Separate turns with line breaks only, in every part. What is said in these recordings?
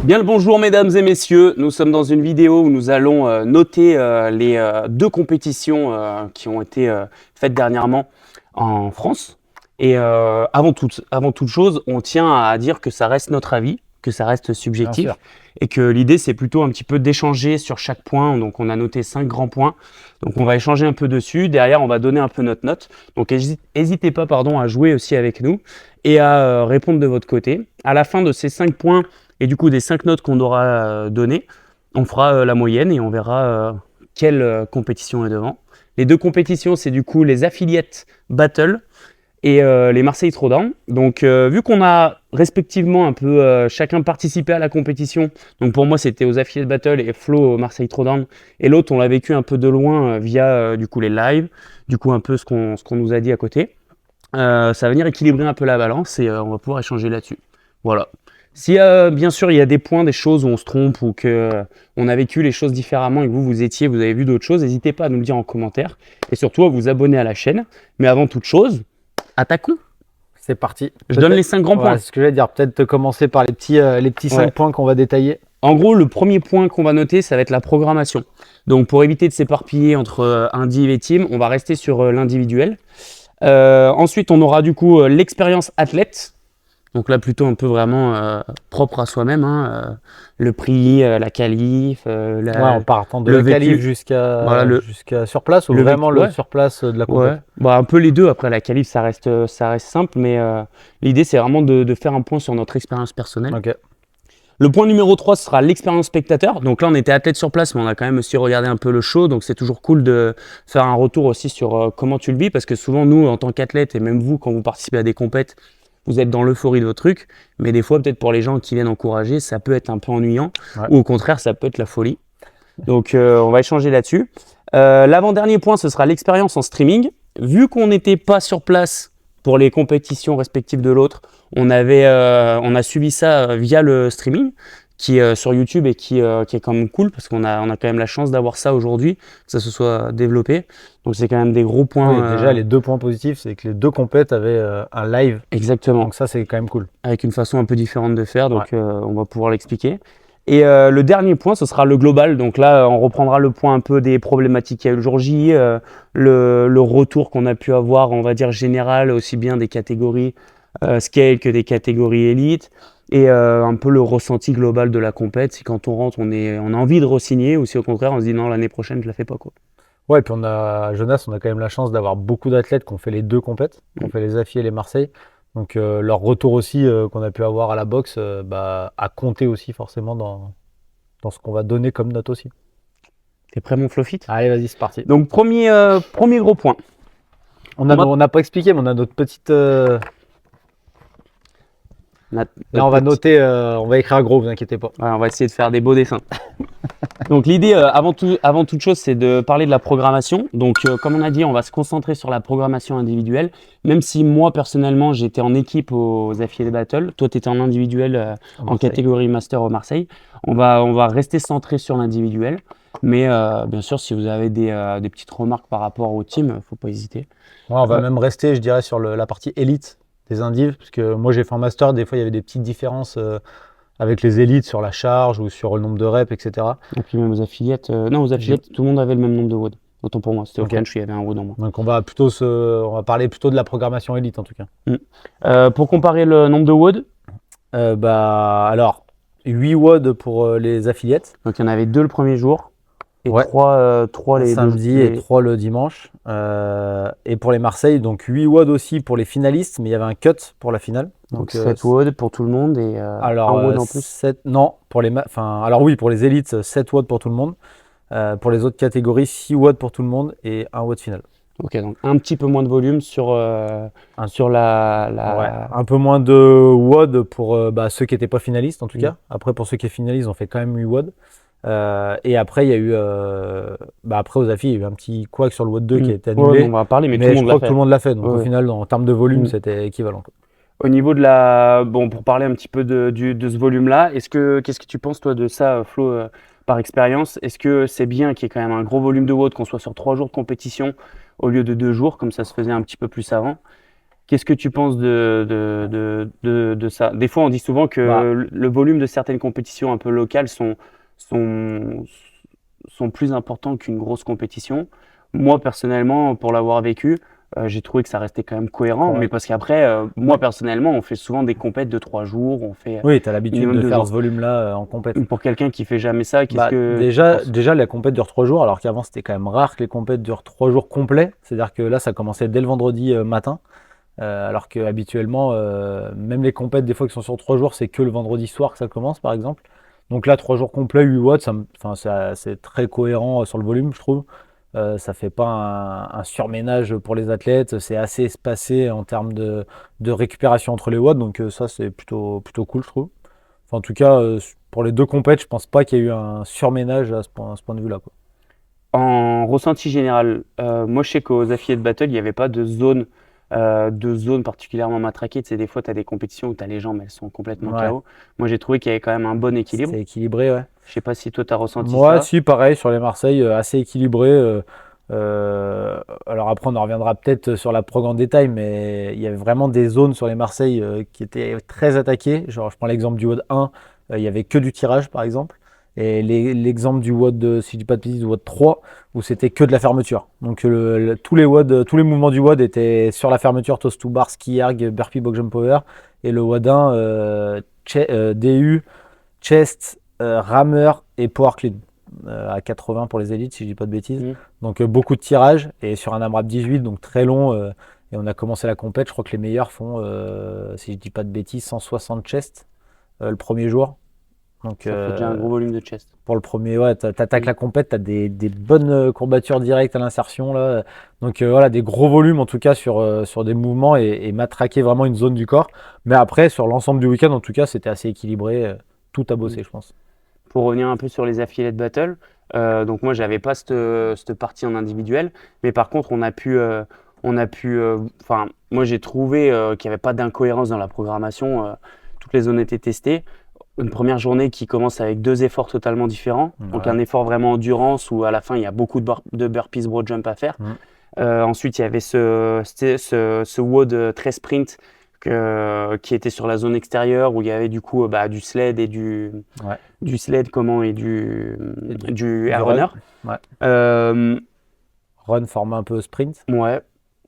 Bien le bonjour mesdames et messieurs, nous sommes dans une vidéo où nous allons noter les deux compétitions qui ont été faites dernièrement en France. Et avant toute chose, on tient à dire que ça reste notre avis, que ça reste subjectif et que l'idée c'est plutôt un petit peu d'échanger sur chaque point. Donc on a noté 5 grands points, donc on va échanger un peu dessus. Derrière on va donner un peu notre note. Donc n'hésitez pas à jouer aussi avec nous et à répondre de votre côté. À la fin de ces 5 points, et du coup, des 5 notes qu'on aura données, on fera la moyenne et on verra quelle compétition est devant. Les deux compétitions, c'est du coup les Affiliate Battle et les Marseille Throwdown. Donc, vu qu'on a respectivement un peu chacun participé à la compétition, donc pour moi, c'était aux Affiliate Battle et Flo au Marseille Throwdown, et l'autre, on l'a vécu un peu de loin via du coup les lives, du coup un peu ce qu'on nous a dit à côté. Ça va venir équilibrer un peu la balance et on va pouvoir échanger là-dessus. Voilà. Si bien sûr il y a des points, des choses où on se trompe ou qu'on a vécu les choses différemment et que vous avez vu d'autres choses, n'hésitez pas à nous le dire en commentaire et surtout à vous abonner à la chaîne. Mais avant toute chose, attaquons.
C'est parti.
Je donne les 5 grands points.
C'est ce que j'allais dire, peut-être commencer par les petits 5 points qu'on va détailler.
En gros, le premier point qu'on va noter, ça va être la programmation. Donc pour éviter de s'éparpiller entre indiv et team, on va rester sur l'individuel. Ensuite, on aura du coup l'expérience athlète. Donc là, plutôt un peu vraiment propre à soi-même. Le prix, la qualif,
en partant de la qualif jusqu'à sur place ou vraiment le sur place de la compétition.
Un peu les deux. Après, la qualif, ça reste simple, mais l'idée, c'est vraiment de faire un point sur notre expérience personnelle.
Okay.
Le point numéro 3, ce sera l'expérience spectateur. Donc là, on était athlète sur place, mais on a quand même aussi regardé un peu le show. Donc c'est toujours cool de faire un retour aussi sur comment tu le vis. Parce que souvent, nous, en tant qu'athlète, et même vous, quand vous participez à des compètes, vous êtes dans l'euphorie de votre truc. Mais des fois, peut-être pour les gens qui viennent encourager, ça peut être un peu ennuyant. Ouais. Ou au contraire, ça peut être la folie. Donc on va échanger là-dessus. L'avant-dernier point, ce sera l'expérience en streaming. Vu qu'on n'était pas sur place pour les compétitions respectives de l'autre, on a suivi ça via le streaming qui est sur YouTube et qui est quand même cool parce qu'on a quand même la chance d'avoir ça aujourd'hui, que ça se soit développé. Donc c'est quand même des gros points.
Oui, déjà, les 2 points positifs, c'est que les 2 compètes avaient un live.
Exactement.
Donc ça, c'est quand même cool.
Avec une façon un peu différente de faire, donc on va pouvoir l'expliquer. Et le dernier point, ce sera le global. Donc là, on reprendra le point un peu des problématiques qu'il y a eu le jour J, le retour qu'on a pu avoir, on va dire général, aussi bien des catégories scale que des catégories élite, et un peu le ressenti global de la compète. Si quand on rentre, on a envie de re-signer, ou si au contraire, on se dit non, l'année prochaine, je la fais pas, quoi.
Ouais, et puis Jonas, on a quand même la chance d'avoir beaucoup d'athlètes qui ont fait les 2 compètes, qui ont fait les Affiliés et les Marseille. Donc leur retour aussi qu'on a pu avoir à la boxe a compté aussi forcément dans ce qu'on va donner comme note aussi.
T'es prêt mon Flowfit ?
Allez, vas-y, c'est parti.
Donc premier gros point.
On n'a pas expliqué, mais on a notre petite... Là, on va noter, on va écrire gros, vous inquiétez pas.
Ouais, on va essayer de faire des beaux dessins. Donc l'idée, avant toute chose, c'est de parler de la programmation. Donc comme on a dit, on va se concentrer sur la programmation individuelle. Même si moi, personnellement, j'étais en équipe aux Affiliate Battle. Toi, tu étais en individuel en catégorie Master au Marseille. On va rester centré sur l'individuel. Mais bien sûr, si vous avez des petites remarques par rapport au team, il ne faut pas hésiter.
Ouais, on va même rester, je dirais, sur la partie élite des indives. Parce que moi, j'ai fait un Master, des fois, il y avait des petites différences avec les élites sur la charge ou sur le nombre de reps, etc.
Et puis même aux affiliates, aux affiliates, tout le monde avait le même nombre de WOD. Autant pour moi, c'était au French, il y avait un WOD en moins.
Donc on va parler plutôt de la programmation élite en tout
cas. Pour comparer le nombre de WOD,
alors 8 WOD pour les affiliates.
Donc il y en avait 2 le premier jour. Et 3 les
samedi et 3 le dimanche. Et pour les Marseille, donc 8 WOD aussi pour les finalistes, mais il y avait un cut pour la finale.
Donc 7 WOD pour tout le monde et
alors,
un WOD en plus.
7, non, pour les élites, 7 WOD pour tout le monde. Pour les autres catégories, 6 WOD pour tout le monde et 1 WOD final.
Ok, donc un petit peu moins de volume sur la...
Un peu moins de WOD pour ceux qui n'étaient pas finalistes en tout cas. Après, pour ceux qui étaient finalistes, on fait quand même 8 WOD. Et après, il y a eu, après aux affiliés, il y a eu un petit couac sur le WOD 2 qui a été annulé.
On va parler, mais tout le monde
je crois que tout le monde l'a fait. Donc au final, en termes de volume, c'était équivalent.
Au niveau de pour parler un petit peu de ce volume-là, qu'est-ce que tu penses toi de ça, Flo, par expérience? Est-ce que c'est bien qu'il y ait quand même un gros volume de WOD, qu'on soit sur 3 jours de compétition au lieu de 2 jours, comme ça se faisait un petit peu plus avant? Qu'est-ce que tu penses de ça? Des fois, on dit souvent que
Bah,
le volume de certaines compétitions un peu locales sont, sont plus importants qu'une grosse compétition. Moi, personnellement, pour l'avoir vécu, j'ai trouvé que ça restait quand même cohérent. Mais
correct.
parce qu'après, moi,
Oui,
personnellement, on fait souvent des compètes de 3 jours, on fait
oui, tu as l'habitude
minimum
de
deux
faire
jours.
ce volume-là en compète.
Pour quelqu'un qui fait jamais ça, qu'est-ce
Bah,
que tu
déjà,
penses?
déjà, la compète dure 3 jours, alors qu'avant, c'était quand même rare que les compètes durent 3 jours complets. C'est-à-dire que là, ça commençait dès le vendredi matin, alors que habituellement, même les compètes, des fois, qui sont sur 3 jours, c'est que le vendredi soir que ça commence, par exemple. Donc là, 3 jours complets, 8 watts, enfin, c'est très cohérent sur le volume, je trouve. Ça fait pas un surménage pour les athlètes, c'est assez espacé en termes de récupération entre les watts, donc ça, c'est plutôt cool, je trouve. Enfin, en tout cas, pour les deux compètes, je pense pas qu'il y ait eu un surménage à ce point de vue-là, quoi.
En ressenti général, moi je sais qu'aux affiliés de battle, il n'y avait pas de zone particulièrement matraquée. Tu sais, des fois, tu as des compétitions où tu as les jambes, elles sont complètement
Ouais,
KO. Moi j'ai trouvé qu'il y avait quand même un bon équilibre.
c'était équilibré, ouais.
Je sais pas si toi tu as ressenti
Moi,
ça.
si, pareil, sur les Marseille, assez équilibré. Euh, alors après, on en reviendra peut-être sur la prog en détail, mais il y avait vraiment des zones sur les Marseille qui étaient très attaquées. Genre, je prends l'exemple du WOD 1, il y avait que du tirage, par exemple. Et l'exemple du WOD, si je dis pas de bêtises, du WOD 3, où c'était que de la fermeture. Donc tous les WOD, tous les mouvements du WOD étaient sur la fermeture, toast to bar, ski erg, burpee, box jump power. Et le WOD 1, DU, chest, rameur et power clean à 80 pour les élites, si je dis pas de bêtises.
Mm.
Donc beaucoup de tirages et sur un AMRAP 18, donc très long. Et on a commencé la compète. Je crois que les meilleurs font, si je dis pas de bêtises, 160 chest le premier jour. Donc
Ça fait déjà un gros volume de chest.
pour le premier, ouais, t'attaques
Mm.
la compète, t'as des bonnes courbatures directes à l'insertion là. Donc voilà, des gros volumes en tout cas sur des mouvements et matraquer vraiment une zone du corps. Mais après, sur l'ensemble du week-end, en tout cas, c'était assez équilibré. Tout à
Mm.
bosser, je pense.
Pour revenir un peu sur les affiliés de battle, donc moi j'avais pas cette partie en individuel, mais par contre enfin moi j'ai trouvé qu'il n'y avait pas d'incohérence dans la programmation. Toutes les zones étaient testées. Une première journée qui commence avec deux efforts totalement différents. Donc
Ouais.
un effort vraiment endurance où à la fin il y a beaucoup de burpees broad jump à faire.
Mm.
Ensuite il y avait ce WOD très sprint qui était sur la zone extérieure où il y avait du coup du sled et
Ouais.
du sled comment
Et
du
du
air
run.
runner.
Ouais.
Euh,
Run format un peu sprint.
ouais,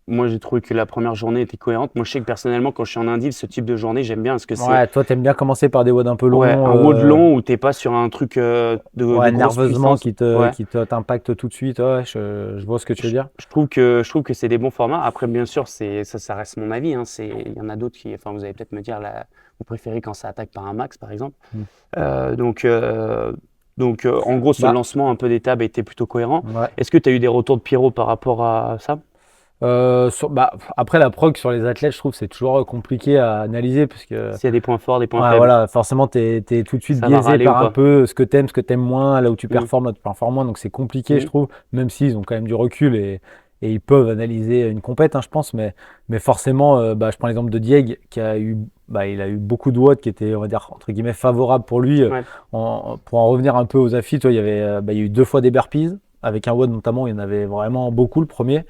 moi j'ai trouvé que la première journée était cohérente. Moi je sais que personnellement quand je suis en indiv, ce type de journée j'aime bien parce que c'est
Ouais, toi, t'aimes bien commencer par des WOD un peu
ouais,
longs.
un WOD long où t'es pas sur un truc de
Ouais,
grosse
nerveusement
puissance. Ouais.
t'impacte tout de suite. Ouais, je vois ce que tu
Je,
veux dire.
je trouve que c'est des bons formats. Après, bien sûr, ça reste mon avis. Hein. Il y en a d'autres qui, enfin, vous allez peut-être me dire, là, vous préférez quand ça attaque par un max, par exemple.
Mm.
Euh, donc, euh, en gros, ce
Bah,
lancement un peu d'étape était plutôt cohérent.
ouais.
Est-ce que tu as eu des retours de Pierrot par rapport à ça?
Bah, après, la prog sur les athlètes, je trouve c'est toujours compliqué à analyser parce que
S'il y a des points forts, des points
ouais,
faibles,
voilà, forcément, t'es tout de suite
ça va
biaisé
râler ou
par un
pas?
peu ce que t'aimes moins, là où tu
Mm.
performes, là où tu performes moins. Donc c'est compliqué, je
Mm.
trouve, même s'ils ont quand même du recul et ils peuvent analyser une compète, hein, je pense. Mais forcément, bah, je prends l'exemple de Dieg qui a eu, bah, il a eu beaucoup de watts qui étaient, on va dire, entre guillemets, favorables pour lui.
Ouais.
Pour en revenir un peu aux affis, toi, il y a eu 2 fois des burpees, avec un watt notamment, il y en avait vraiment beaucoup le premier.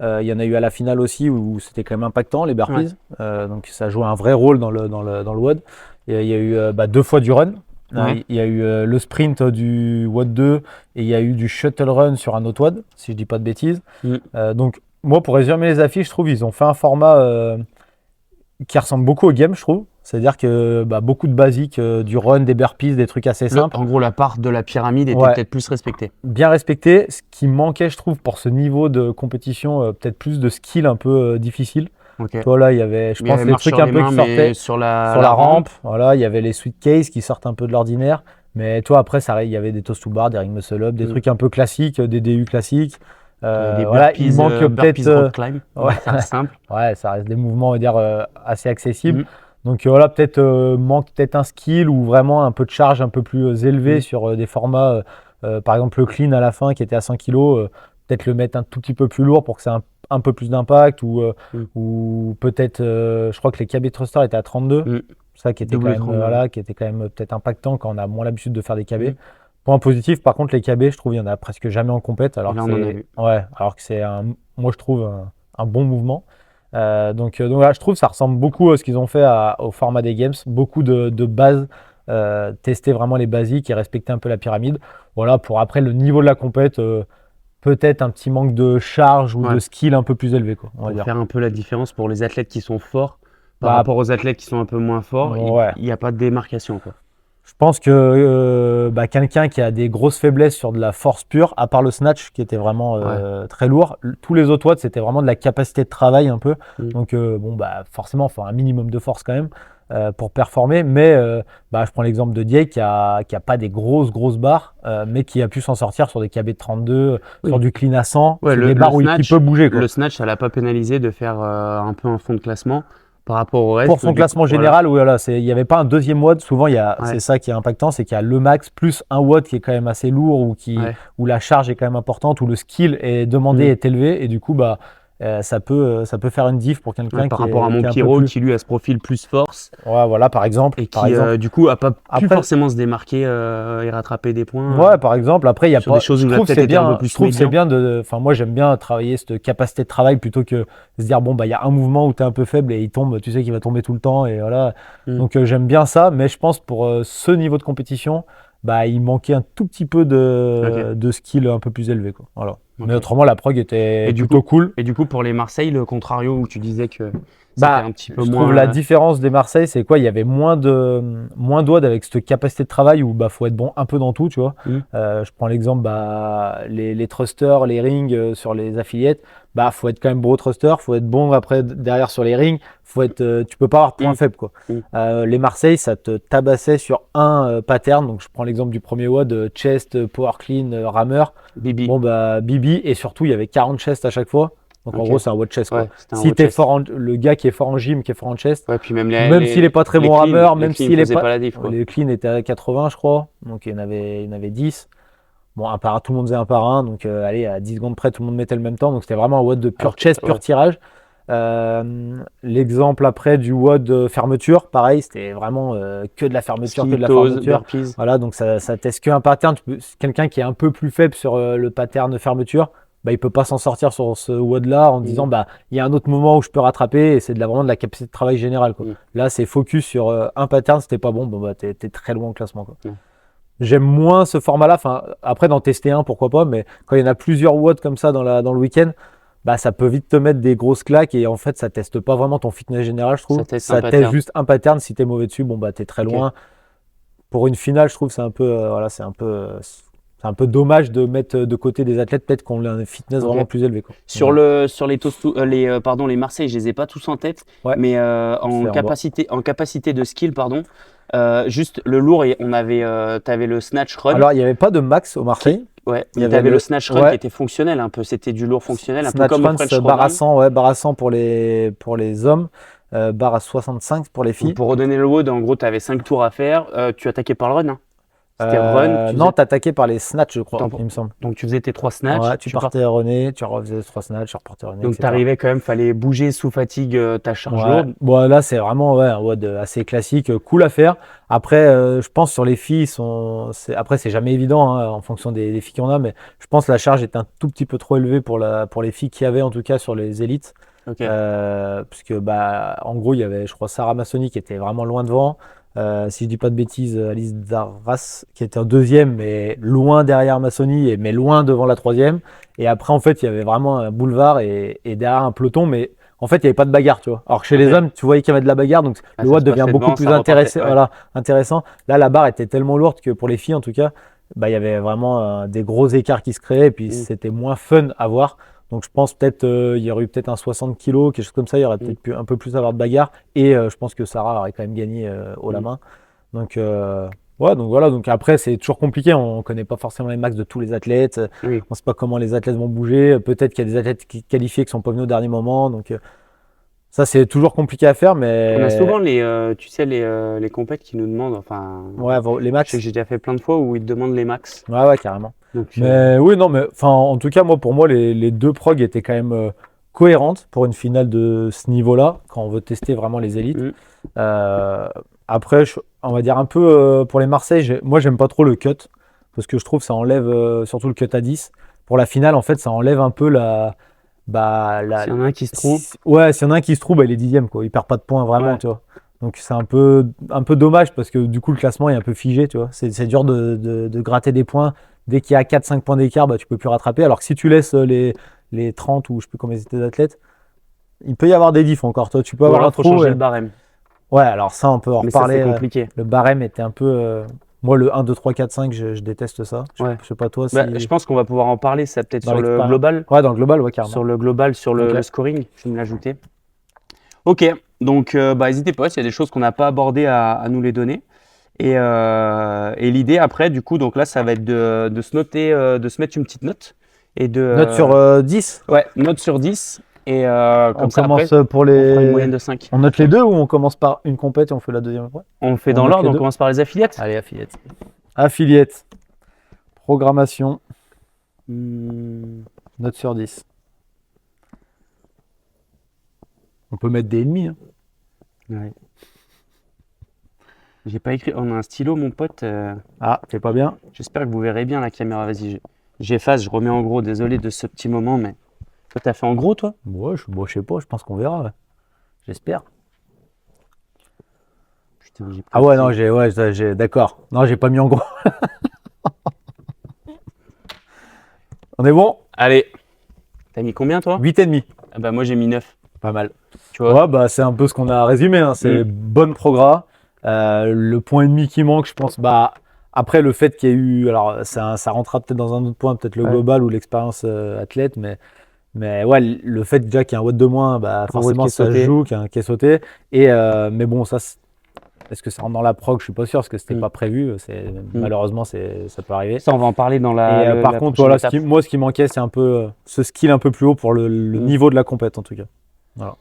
Il y en a eu à la finale aussi où c'était quand même impactant les
Ouais.
burpees. Donc ça joue un vrai rôle dans le WOD. Et il y a eu 2 fois du run.
Ouais.
Il y a eu le sprint du WOD 2 et il y a eu du shuttle run sur un autre WOD, si je dis pas de bêtises.
Mm.
Donc moi, pour résumer les affiches, je trouve ils ont fait un format qui ressemble beaucoup au game, je trouve. C'est-à-dire que bah, beaucoup de basiques, du run, des burpees, des trucs assez simples.
En gros, la part de la pyramide était
Ouais,
peut-être plus respectée.
bien respecté. Ce qui manquait, je trouve, pour ce niveau de compétition, peut-être plus de skill un peu difficile.
Ok.
Toi, là, il y avait, je
Il y avait
pense, les
marche
trucs
sur
un
les
peu
mains,
qui
mais
sortaient
sur
sur
la
la
rampe.
rampe. Voilà, il y avait les sweet cases qui sortent un peu de l'ordinaire. Mais toi, après, ça, il y avait des toast to bar, des ring muscle up, des
Mm.
trucs un peu classiques, des DU classiques.
Des
Voilà, il manque peut-être.
burpees rope climb. On
Ouais,
va faire simple.
ouais, ça reste des mouvements, on va dire, assez accessibles.
Mm.
Donc voilà, peut-être manque peut-être un skill ou vraiment un peu de charge un peu plus élevé
Mm.
sur des formats, par exemple le clean à la fin qui était à 100 kg, peut-être le mettre un tout petit peu plus lourd pour que ça ait un peu plus d'impact
Mm.
ou peut-être, je crois que les KB Thruster étaient à 32,
Mm.
ça qui était quand
Double
même,
32.
voilà, qui était quand même peut-être impactant quand on a moins l'habitude de faire des KB.
Mm.
Point positif, par contre, les KB, je trouve, il y en a presque jamais en compète,
Et
alors
là,
que
on en a vu.
ouais, alors que c'est moi je trouve un bon mouvement. Donc voilà, je trouve que ça ressemble beaucoup à ce qu'ils ont fait au format des games. Beaucoup de bases, tester vraiment les basiques et respecter un peu la pyramide. Voilà, pour après le niveau de la compète, peut-être un petit manque de charge ou de
Ouais.
skill un peu plus élevé, quoi, on va
Pour
dire.
faire un peu la différence pour les athlètes qui sont forts par
Bah,
rapport aux athlètes qui sont un peu moins forts,
ouais.
il n'y a pas de démarcation, quoi.
Je pense que quelqu'un qui a des grosses faiblesses sur de la force pure, à part le snatch qui était vraiment
Ouais.
très lourd, tous les autres watts c'était vraiment de la capacité de travail un peu.
Mm.
Donc bon bah forcément, faut un minimum de force quand même pour performer. Mais je prends l'exemple de Diego qui a pas des grosses barres, mais qui a pu s'en sortir sur des KB de 32, sur
Oui.
du clean à 100,
Ouais,
sur des barres où il peut bouger, quoi.
le snatch, ça l'a pas pénalisé de faire un peu un fond de classement par rapport au
Pour
reste.
son
Du coup,
classement
voilà.
général, voilà, il n'y avait pas un deuxième WOD. Souvent,
Ouais,
c'est ça qui est impactant, c'est qu'il y a le max plus un WOD qui est quand même assez lourd
ouais.
où la charge est quand même importante, où le skill est demandé,
Mm.
est élevé. Et du coup, ça peut faire une diff pour
Ouais,
quelqu'un
par rapport à mon
qui est un peu
Pierrot
plus.
qui lui a ce profil plus force
Ouais, voilà, par exemple.
et qui du coup a pas pu
Après,
forcément se démarquer et rattraper des points
ouais, par exemple. Après, il y a
sur des
pas.
choses
Je
où il a
trouve que
peut-être
c'est
été un peu
bien. Je
plus
trouve que c'est
médian.
bien de. Enfin, moi, j'aime bien travailler cette capacité de travail plutôt que se dire bon bah il y a un mouvement où tu es un peu faible et il tombe. Tu sais qu'il va tomber tout le temps et voilà.
Mm.
Donc j'aime bien ça, mais je pense pour ce niveau de compétition, il manquait un tout petit peu
Ok,
de skill un peu plus élevé, quoi. Voilà. Mais
ok.
autrement, la prog était
Et du
plutôt
coup,
cool.
pour les Marseille, le contrario où tu disais que c'était un petit peu
Je trouve la
moins.
différence des Marseille, c'est quoi? Il y avait moins d'OD avec cette capacité de travail où faut être bon un peu dans tout, tu vois.
Mm.
Je prends l'exemple, les thrusters, les rings sur les affiliates, faut être quand même bon au thruster, faut être bon après derrière sur les rings, tu peux pas avoir de point
Mm.
faible, quoi.
Mm.
Les Marseille, ça te tabassait sur un pattern, donc je prends l'exemple du premier WOD, chest, power clean, rameur.
Bibi.
Bon, Bibi, et surtout, il y avait 40 chests à chaque fois. Donc en
Ok.
gros, c'est un WOD chest, quoi.
Ouais, c'était un
Si
haut
t'es
chest.
le gars qui est fort en gym, qui est fort en chest,
Ouais, puis même
même s'il est pas très bon rameur,
les
même
cleans,
s'il est
faisaient
pas.
pas la diff, quoi.
Les cleans étaient à 80, je crois. Donc il y en avait 10. Bon, tout le monde faisait un par un. Donc allez, à 10 secondes près, tout le monde mettait le même temps. Donc c'était vraiment un WOD de pur
Alors que,
chest, pur
ouais.
tirage. L'exemple après du WOD de fermeture, pareil, c'était vraiment que de la fermeture, que
Ski,
de la
toes,
fermeture.
burpees.
Voilà, donc ça teste qu'un pattern. Quelqu'un qui est un peu plus faible sur le pattern de fermeture, il peut pas s'en sortir sur ce WOD là en disant
Mm.
il y a un autre moment où je peux rattraper et c'est vraiment de la capacité de travail générale, quoi.
Mm.
Là, c'est focus sur un pattern, c'était pas bon, t'es très loin au classement, quoi.
Mm.
J'aime moins ce format-là. Enfin, après, d'en tester un, pourquoi pas, mais quand il y en a plusieurs watts comme ça dans le week-end, ça peut vite te mettre des grosses claques et en fait, ça teste pas vraiment ton fitness général, je
Ça
trouve.
teste un
Ça teste
pattern.
juste un pattern. Si t'es mauvais dessus, t'es très
Ok.
loin. Pour une finale, je trouve que c'est un peu, voilà, c'est un peu dommage de mettre de côté des athlètes peut-être qu'on a un fitness
Ok.
vraiment plus élevé, quoi.
Sur les pardon, les Marseille, je les ai pas tous en tête,
Ouais,
mais
c'est en bas.
en capacité de skill, pardon. Juste le lourd, t'avais le snatch run.
Alors, il n'y avait pas de max au Marseille.
Ouais,
Il y
mais
avait
t'avais le snatch run qui
ouais,
était fonctionnel un peu. C'était du lourd fonctionnel, un peu
snatch
comme au
runs,
French
barre à
Throwdown.
100, ouais, barre à 100 pour les hommes, barre à 65 pour les
Donc
filles.
pour redonner le WOD, en gros, tu avais 5 tours à faire. Tu attaquais par le run, hein. C'était run.
Non, t'attaquais par les snatchs, je crois,
Attends,
il me semble.
donc tu faisais tes 3 snatchs.
Ouais, tu partais rené, tu refaisais 3 snatchs, tu repartais rené,
Donc tu
etc.
arrivais quand même, fallait bouger sous fatigue ta charge
Ouais.
lourde.
Bon, là, c'est vraiment un WOD assez classique, cool à faire. Après, je pense sur les filles, après, c'est jamais évident hein, en fonction des filles qu'on a, mais je pense que la charge est un tout petit peu trop élevée pour les filles qu'il y avait, en tout cas sur les élites.
Ok.
Parce que, en gros, il y avait, je crois, Sarah Massoni qui était vraiment loin devant. Si je dis pas de bêtises, Alice Darras qui était en deuxième, mais loin derrière Massoni, mais loin devant la troisième. Et après, en fait, il y avait vraiment un boulevard et derrière un peloton, mais en fait, il n'y avait pas de bagarre, tu vois. Alors que chez
Ok.
les hommes, tu voyais qu'il y avait de la bagarre, donc
Ah,
le
ça
WOD
se
devient
passait
beaucoup
devant,
plus
ça repartait. Ouais.
voilà, intéressant. Là, la barre était tellement lourde que pour les filles, en tout cas, il y avait vraiment des gros écarts qui se créaient et puis
Mm.
c'était moins fun à voir. Donc je pense peut-être il y aurait eu peut-être un 60 kg, quelque chose comme ça, il y aurait
Mm.
peut-être pu un peu plus avoir de bagarre et je pense que Sarah aurait quand même gagné haut la
Mm.
main. Donc ouais, donc voilà, donc après c'est toujours compliqué, on ne connaît pas forcément les max de tous les athlètes,
Oui.
on ne sait pas comment les athlètes vont bouger, peut-être qu'il y a des athlètes qualifiés qui sont pas venus au dernier moment, donc ça c'est toujours compliqué à faire,
On a souvent
mais
tu sais, les compètes qui nous demandent, enfin,
ouais, les
je sais que
max,
j'ai déjà fait plein de fois où ils te demandent les max.
ouais, carrément.
Donc,
Mais oui, non, mais enfin, en tout cas, pour moi, les deux prog étaient quand même cohérentes pour une finale de ce niveau-là, quand on veut tester vraiment les élites.
Mm.
Euh, Après, on va dire un peu pour les Marseille, moi, j'aime pas trop le cut, parce que je trouve que ça enlève, surtout le cut à 10. Pour la finale, en fait, ça enlève un peu bah,
S'il y en a un qui se trouve.
ouais, s'il y en a un qui se trouve, bah, il est 10e, quoi. Il perd pas de points vraiment,
Ouais.
tu vois. Donc c'est un peu dommage parce que du coup, le classement est un peu figé, tu vois. C'est dur de gratter des points. Dès qu'il y a 4-5 points d'écart, bah, tu peux plus rattraper. Alors que si tu laisses les 30 ou je sais plus combien c'était d'athlètes, il peut y avoir des diffs encore. Toi, tu peux
Ou
avoir
alors,
un
il faut
trou.
changer
Ouais.
le barème.
Ouais, alors ça, on peut en
Mais ça,
reparler.
c'est compliqué.
Le barème était un peu. Moi, le 1, 2, 3, 4, 5, je déteste ça.
Ouais.
Je sais pas toi
Bah, je
si.
pense qu'on va pouvoir en parler, ça peut-être
Dans
sur le
l'expérience.
global.
Ouais, dans le global, ouais, carrément.
Sur le global, sur
Ok.
le scoring, je vais me l'ajouter. Ok, donc bah, n'hésitez pas, s'il y a des choses qu'on n'a pas abordées à nous les donner. Et l'idée après, du coup, donc là, ça va être de se noter, de se mettre une petite note. Et
Note sur 10.
Ouais, note sur 10. Et
On
comme ça, après,
commence pour
on fera une
les.
moyenne de 5.
On note les deux ou on commence par une compète et on fait la deuxième après?
On fait
On
dans
note
l'ordre,
les
on
deux.
commence par les affiliates.
Allez, affiliate. Affiliate. Programmation.
Hmm,
Note sur 10. On peut mettre des ennemis. Hein.
ouais. J'ai pas écrit. On a un stylo, mon pote.
Ah, c'est pas bien.
J'espère que vous verrez bien la caméra. Vas-y, j'efface, je remets en gros. Désolé de ce petit moment, mais. Toi, t'as fait en gros, toi?
Ouais, je sais pas, je pense qu'on verra. Ouais. J'espère.
Putain, j'ai
Ah ouais, non, d'accord. Non, j'ai pas mis en gros. On est bon?
Allez. T'as mis combien, toi?
8,5.
Ah bah, moi, j'ai mis 9.
Pas mal.
Tu vois?
Ouais, bah, c'est un peu ce qu'on a résumé. Hein. C'est bonne progrès. Le point et demi qui manque, je pense, bah, après le fait qu'il y ait eu. Alors, ça rentrera peut-être dans un autre point, peut-être le
Ouais.
global ou l'expérience athlète, mais ouais, le fait déjà qu'il y ait un watt de moins, bah,
Un watt
forcément,
qui est
ça
sauté.
joue, qu'il y a un qui est sauté. Mais bon, ça, est-ce que ça rentre dans la prog? Je suis pas sûr, parce que c'était pas prévu. Malheureusement, ça peut arriver.
Ça, on va en parler dans la.
Et par
la
contre,
prochaine
voilà,
étape.
moi, ce qui manquait, c'est un peu ce skill un peu plus haut pour le niveau de la compète, en tout cas. Voilà.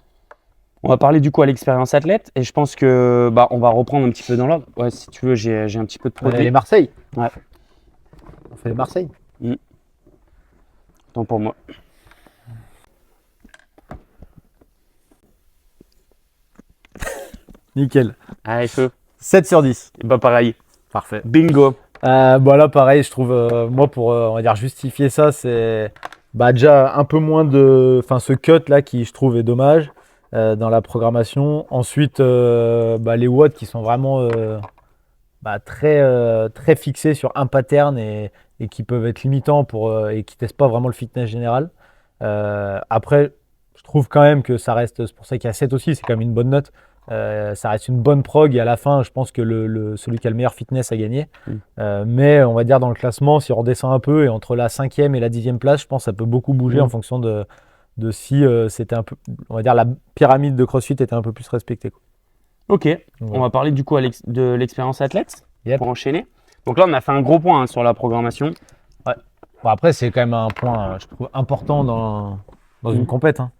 On va parler du coup à l'expérience athlète et je pense que bah, on va reprendre un petit peu dans l'ordre. Ouais, si tu veux, j'ai un petit peu de
On a les
produit.
Marseille.
Ouais.
On fait les Marseille.
Tant pour moi.
Nickel.
Allez, feu.
7 sur 10.
Et bah pareil.
Parfait.
Bingo.
Bah là, pareil, je trouve, moi, pour on va dire justifier ça, c'est bah, déjà un peu moins de. Enfin, ce cut là qui, je trouve, est dommage dans la programmation. Ensuite, bah, les watts qui sont vraiment bah, très fixés sur un pattern et qui peuvent être limitants et qui testent pas vraiment le fitness général. Après, je trouve quand même que ça reste. C'est pour ça qu'il y a 7 aussi, c'est quand même une bonne note. Ça reste une bonne prog et à la fin, je pense que celui qui a le meilleur fitness a gagné. Mais on va dire dans le classement, si on redescend un peu et entre la 5e et la 10e place, je pense que ça peut beaucoup bouger en fonction de si c'était un peu, on va dire la pyramide de CrossFit était un peu plus respectée. Quoi.
Ok.
Donc,
On va parler du coup de l'expérience athlète
Yep.
pour enchaîner. Donc là, on a fait un gros point sur la programmation.
Bon, après, c'est quand même un point, je trouve, important dans une compète. Hein.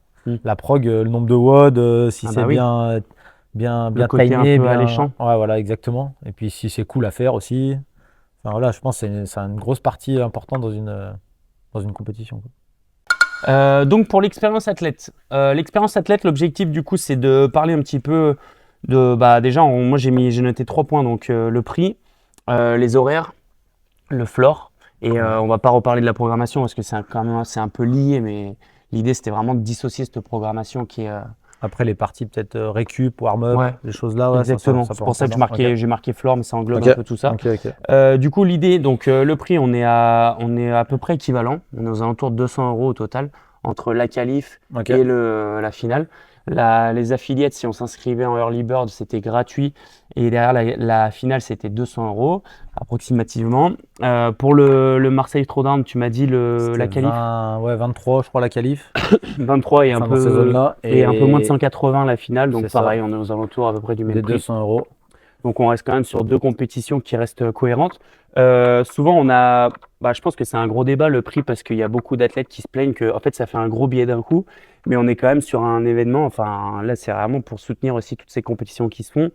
La prog, le nombre de WOD, si c'est
oui.
bien
Le côté
timé,
un peu
bien
alléchant.
Ouais, voilà, exactement. Et puis si c'est cool à faire aussi. Enfin, voilà, je pense que c'est une grosse partie importante dans une compétition. Quoi.
Donc pour l'expérience athlète, l'objectif du coup, c'est de parler un petit peu de, bah déjà, moi j'ai noté 3 points, donc le prix, les horaires, le floor, et on va pas reparler de la programmation parce que c'est un peu lié, mais l'idée c'était vraiment de dissocier cette programmation qui est.
Après les parties peut-être récup, warm-up,
Ouais.
des choses là. Ouais,
Exactement.
ça
C'est
peut
pour ça que
rentrer
j'ai marqué floor, mais ça englobe
Ok.
un peu tout ça.
Ok.
Du coup, l'idée, donc le prix, on est à peu près équivalent. On est aux alentours de 200 € au total entre la qualif
Ok.
et la finale. Les affiliates, si on s'inscrivait en early bird, c'était gratuit. Et derrière la finale, c'était 200 € approximativement. Pour le Marseille Throwdown, tu m'as dit la qualif
23, je crois, la qualif.
23 et
Enfin, dans ces zones-là.
et un peu moins de 180 la finale. Donc
C'est ça.
pareil, on est aux alentours à peu près du même
Des
prix.
200 €.
Donc on reste quand même sur 2 compétitions qui restent cohérentes. Souvent je pense que c'est un gros débat le prix parce qu'il y a beaucoup d'athlètes qui se plaignent que en fait ça fait un gros billet d'un coup, mais on est quand même sur un événement. Enfin là c'est vraiment pour soutenir aussi toutes ces compétitions qui se font.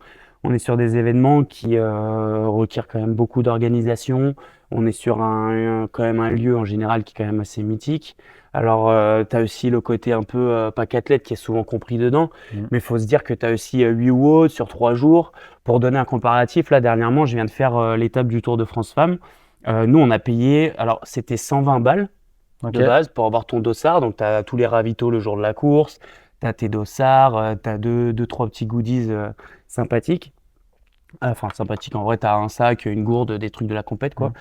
On est sur des événements qui requièrent quand même beaucoup d'organisation. On est sur quand même un lieu en général qui est quand même assez mythique. Alors, tu as aussi le côté un peu pack athlète qui est souvent compris dedans, mais il faut se dire que tu as aussi 8 watts sur 3 jours. Pour donner un comparatif, là dernièrement, je viens de faire l'étape du Tour de France Femmes. Nous, on a payé, alors c'était 120 balles
Ok.
de base pour avoir ton dossard. Donc, tu as tous les ravitaux le jour de la course, tu as tes dossards, tu as trois petits goodies sympathiques. Enfin, sympathiques, en vrai, tu as un sac, une gourde, des trucs de la compète, quoi.
Mm.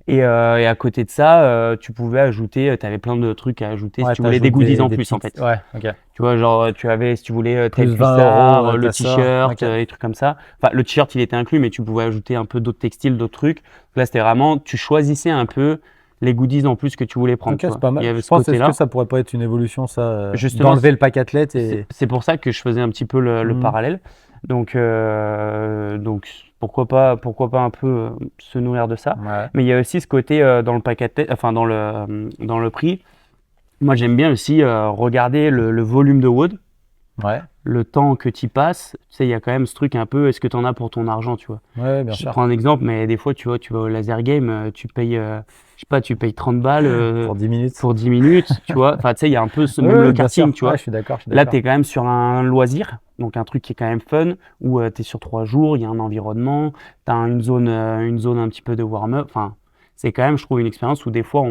Et à côté de ça, tu pouvais ajouter, tu avais plein de trucs à ajouter si
Ouais,
tu voulais des
t'ajoutes
goodies en
des
plus, en
petites.
fait.
Ouais, ok.
Tu vois, genre, tu avais, si tu voulais, tel
Plus 20 euros,
cuissard, le
t'as ça.
t-shirt,
Ok.
les trucs comme ça. Enfin, le t-shirt, il était inclus, mais tu pouvais ajouter un peu d'autres textiles, d'autres trucs. Là, c'était vraiment, tu choisissais un peu les goodies en plus que tu voulais prendre,
Ok,
tu
c'est
vois.
pas
Il y
mal.
avait
Je
ce
pense, est-ce que
côté-là.
ça pourrait pas être une évolution, ça,
Justement,
d'enlever le pack athlète
c'est
et.
c'est pour ça que je faisais un petit peu le
Mhm.
parallèle. Donc pourquoi pas un peu se nourrir de ça.
Ouais.
Mais il y a aussi ce côté dans le pack athlète, enfin dans le prix. Moi, j'aime bien aussi regarder le volume de WOD,
Ouais.
le temps que tu y passes. Tu sais, il y a quand même ce truc un peu, est-ce que tu en as pour ton argent, tu vois.
Ouais, bien
Je
sûr.
prends un exemple, mais des fois, tu vois, tu vas au laser game, tu payes, je sais pas, tu payes 30 balles
Pour 10 minutes.
pour 10 minutes, tu vois. Enfin, tu sais, il y a un peu même le
Ouais, bien
karting,
sûr.
tu
Ouais,
vois.
je suis d'accord, je suis
Là, tu
d'accord.
es quand même sur un loisir, donc un truc qui est quand même fun, où tu es sur 3 jours, il y a un environnement, tu as une zone un petit peu de warm-up. Enfin, c'est quand même, je trouve, une expérience où des fois,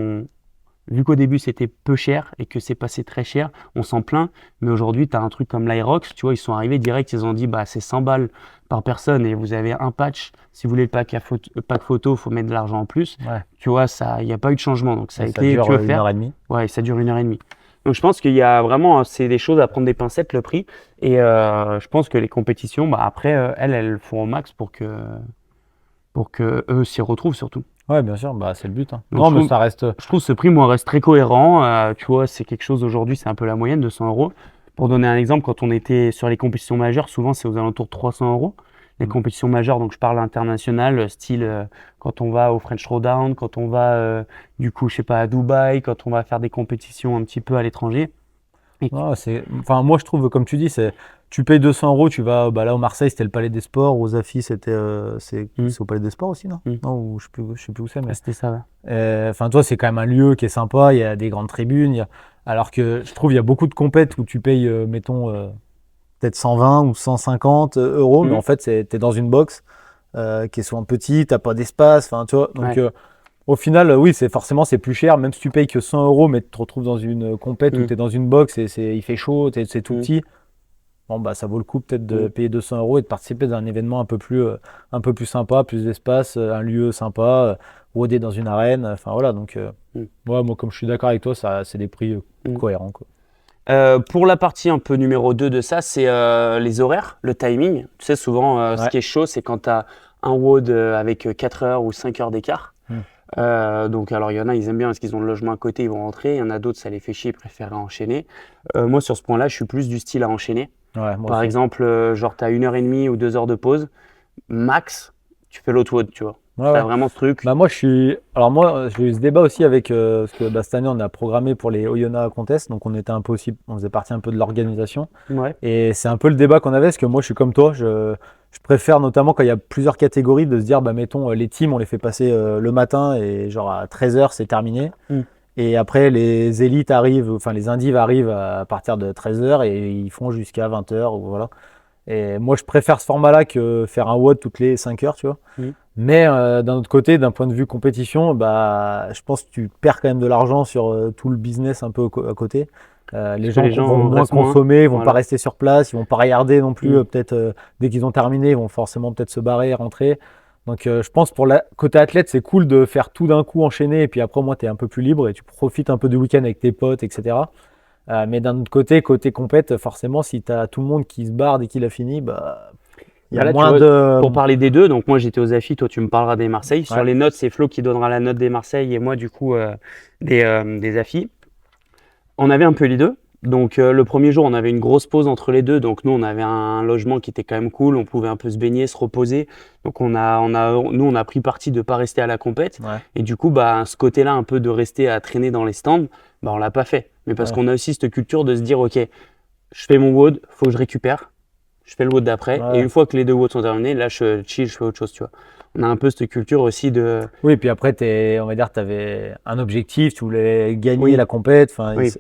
vu qu'au début c'était peu cher et que c'est passé très cher, on s'en plaint. Mais aujourd'hui, tu as un truc comme l'Aerox, tu vois, ils sont arrivés direct, ils ont dit bah c'est 100 balles par personne et vous avez un patch. Si vous voulez le pack photo, il faut mettre de l'argent en plus.
Ouais.
Tu vois, il n'y a pas eu de changement. Donc ça a
Et ça
été, tu
dure
veux
1 heure
faire.
et demie.
Ouais, et ça dure 1 heure et demie. Donc je pense qu'il y a vraiment, c'est des choses à prendre des pincettes, le prix. Et je pense que les compétitions, bah, après, elles font au max pour que eux s'y retrouvent surtout.
Ouais, bien sûr, bah c'est le but, hein.
Donc
Non, mais ça reste.
je trouve ce prix, moi, reste très cohérent. Tu vois, c'est quelque chose aujourd'hui, c'est un peu la moyenne de 100 euros. Pour donner un exemple, quand on était sur les compétitions majeures, souvent c'est aux alentours de 300 euros. Les
Mm.
compétitions majeures, donc je parle international, style quand on va au French Throwdown, quand on va du coup, je sais pas, à Dubaï, quand on va faire des compétitions un petit peu à l'étranger. Et-
Non, enfin, moi je trouve, comme tu dis, tu payes 200 euros, tu vas, bah là au Marseille c'était le Palais des Sports, aux Afis c'était,
Hmm,
c'est au Palais des Sports aussi, non?
hmm.
Non, ou je sais plus où c'est,
Ouais,
mais.
c'était ça, ouais.
Enfin, toi, c'est quand même un lieu qui est sympa, il y a des grandes tribunes, alors que je trouve il y a beaucoup de compètes où tu payes, mettons, peut-être 120 ou 150 euros, mais
Hmm,
en fait, t'es dans une box qui est souvent petite, t'as pas d'espace, enfin, tu vois. Donc,
ouais,
au final, oui, c'est plus cher, même si tu payes que 100 euros, mais tu te retrouves dans une compète où
hmm,
tu es dans une box et il fait chaud, c'est tout
hmm,
petit. Bon, bah, ça vaut le coup peut-être de
hmm,
payer 200 euros et de participer dans un événement un peu plus sympa, plus d'espace, un lieu sympa, rodé dans une arène. Enfin, voilà. Donc,
hmm,
ouais, moi, comme je suis d'accord avec toi, c'est des prix
hmm.
cohérents, quoi.
Pour la partie un peu numéro 2 de ça, c'est les horaires, le timing. Tu sais, souvent, ce
Ouais.
qui est chaud, c'est quand tu as un WOD avec 4 heures ou 5 heures d'écart.
Hmm.
Donc, alors, il y en a, ils aiment bien parce qu'ils ont le logement à côté, ils vont rentrer. Il y en a d'autres, ça les fait chier, ils préfèrent enchaîner. Moi, sur ce point-là, je suis plus du style à enchaîner.
Ouais, moi
Par
aussi.
exemple, genre, tu as 1 heure et demie ou 2 heures de pause. Max, tu fais l'autre WOD, tu vois.
Ouais,
Tu as
ouais.
vraiment ce truc.
Bah moi, Alors moi, j'ai eu ce débat aussi avec... parce que bah, cette année, on a programmé pour les Oyonnax Contest, donc on était un peu aussi... On faisait partie un peu de l'organisation.
Ouais.
Et c'est un peu le débat qu'on avait, parce que moi, je suis comme toi. Je préfère, notamment quand il y a plusieurs catégories, de se dire, bah mettons, les teams, on les fait passer le matin, et genre à 13 h, c'est terminé.
Hmm.
Et après, les élites arrivent, enfin les indives arrivent à partir de 13 h, et ils font jusqu'à 20 h, ou voilà. Et moi, je préfère ce format-là que faire un WOD toutes les 5 heures, tu vois.
Hmm.
Mais d'un autre côté, d'un point de vue compétition, bah, je pense que tu perds quand même de l'argent sur tout le business un peu à côté. Les
Parce que
gens
les
vont
gens
moins
restent moins.
consommer, ils vont pas
Voilà.
rester sur place, ils vont pas regarder non plus.
Hmm.
Peut-être dès qu'ils ont terminé, ils vont forcément peut-être se barrer, rentrer. Donc je pense pour la côté athlète, c'est cool de faire tout d'un coup enchaîner et puis après, moi, tu es un peu plus libre et tu profites un peu du week-end avec tes potes, etc. Mais d'un autre côté compète, forcément, si tu as tout le monde qui se barre dès qu'il a fini, bah, il y
Bah
a
là, tu
moins
vois,
de.
pour parler des deux, donc moi j'étais aux Affi, toi tu me parleras des Marseille. Sur
Ouais,
les notes, c'est Flo qui donnera la note des Marseille et moi du coup des Affi. On avait un peu les deux. Donc le premier jour, on avait une grosse pause entre les deux. Donc nous, on avait un logement qui était quand même cool. On pouvait un peu se baigner, se reposer. Donc nous, on a pris parti de ne pas rester à la compète.
ouais,
Et du coup, bah, ce côté-là, un peu de rester à traîner dans les stands, bah, on l'a pas fait. Mais parce
ouais,
qu'on a aussi cette culture de se dire, ok, je fais mon WOD, faut que je récupère. Je fais le WOD d'après. Et
ouais.
une fois que les deux WOD sont terminés, là, je chill, je fais autre chose, tu vois. On a un peu cette culture aussi de...
Oui, puis après, on va dire, tu avais un objectif, tu voulais gagner
Oui,
la compète. Enfin,
oui,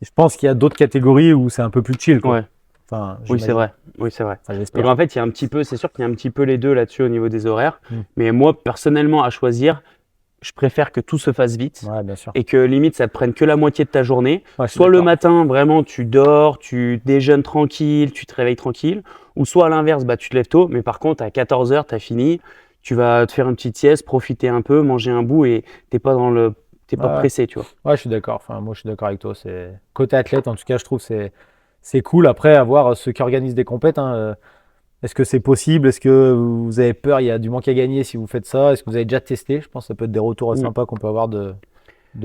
je pense qu'il y a d'autres catégories où c'est un peu plus chill, quoi.
ouais.
Enfin,
Oui, c'est
j'imagine.
vrai. Oui, c'est vrai.
Enfin,
Donc
j'espère.
en fait, il y a un petit peu, c'est sûr qu'il y a un petit peu les deux là-dessus au niveau des horaires.
Mm.
Mais moi, personnellement, à choisir, je préfère que tout se fasse vite
Ouais, bien sûr.
et que limite ça te prenne que la moitié de ta journée.
Ouais, je suis
Soit le
d'accord.
matin, vraiment, tu dors, tu déjeunes tranquille, tu te réveilles tranquille, ou soit à l'inverse, bah, tu te lèves tôt, mais par contre, à 14h, tu as fini, tu vas te faire une petite sieste, profiter un peu, manger un bout et t'es
Ouais,
pas
ouais.
pressé, tu vois.
Ouais, je suis d'accord. Enfin, moi, je suis d'accord avec toi. Côté athlète, en tout cas, je trouve c'est cool. Après, à voir ceux qui organisent des compètes, hein, est-ce que c'est possible? Est-ce que vous avez peur? Il y a du manque à gagner si vous faites ça? Est-ce que vous avez déjà testé? Je pense que ça peut être des retours
Mm.
sympas qu'on peut avoir de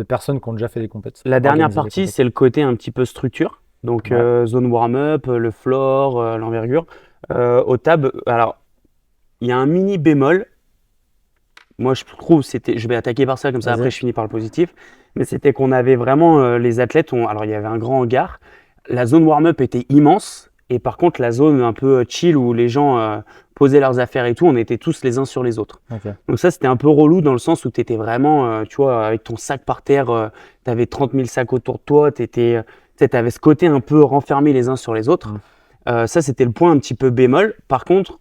personnes qui ont déjà fait des compètes,
La dernière
organisé des
partie,
compètes.
c'est le côté un petit peu structure. Donc,
Ouais,
zone warm-up, le floor, l'envergure. Au tab, alors, il y a un mini bémol. Moi, je trouve, je vais attaquer par ça, comme ça après
vas-y.
je finis par le positif. Mais c'était qu'on avait vraiment les athlètes, alors il y avait un grand hangar. La zone warm-up était immense. Et par contre, la zone un peu chill où les gens posaient leurs affaires et tout, on était tous les uns sur les autres.
Ok.
Donc ça, c'était un peu relou dans le sens où tu étais vraiment, tu vois, avec ton sac par terre, tu avais 30 000 sacs autour de toi, tu avais ce côté un peu renfermé les uns sur les autres.
Mm.
Ça, c'était le point un petit peu bémol. Par contre,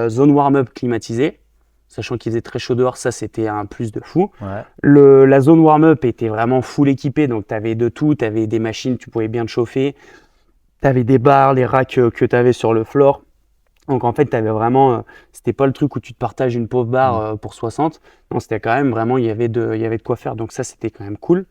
zone warm-up climatisée, sachant qu'il faisait très chaud dehors, ça, c'était un plus de fou.
Ouais.
La zone warm-up était vraiment full équipée, donc tu avais de tout, tu avais des machines, tu pouvais bien te chauffer, tu avais des barres, les racks que tu avais sur le floor. Donc en fait, tu avais vraiment, c'était pas le truc où tu te partages une pauvre barre
Mm.
pour 60. Non, c'était quand même vraiment, il y avait de quoi faire. Donc ça, c'était quand même cool.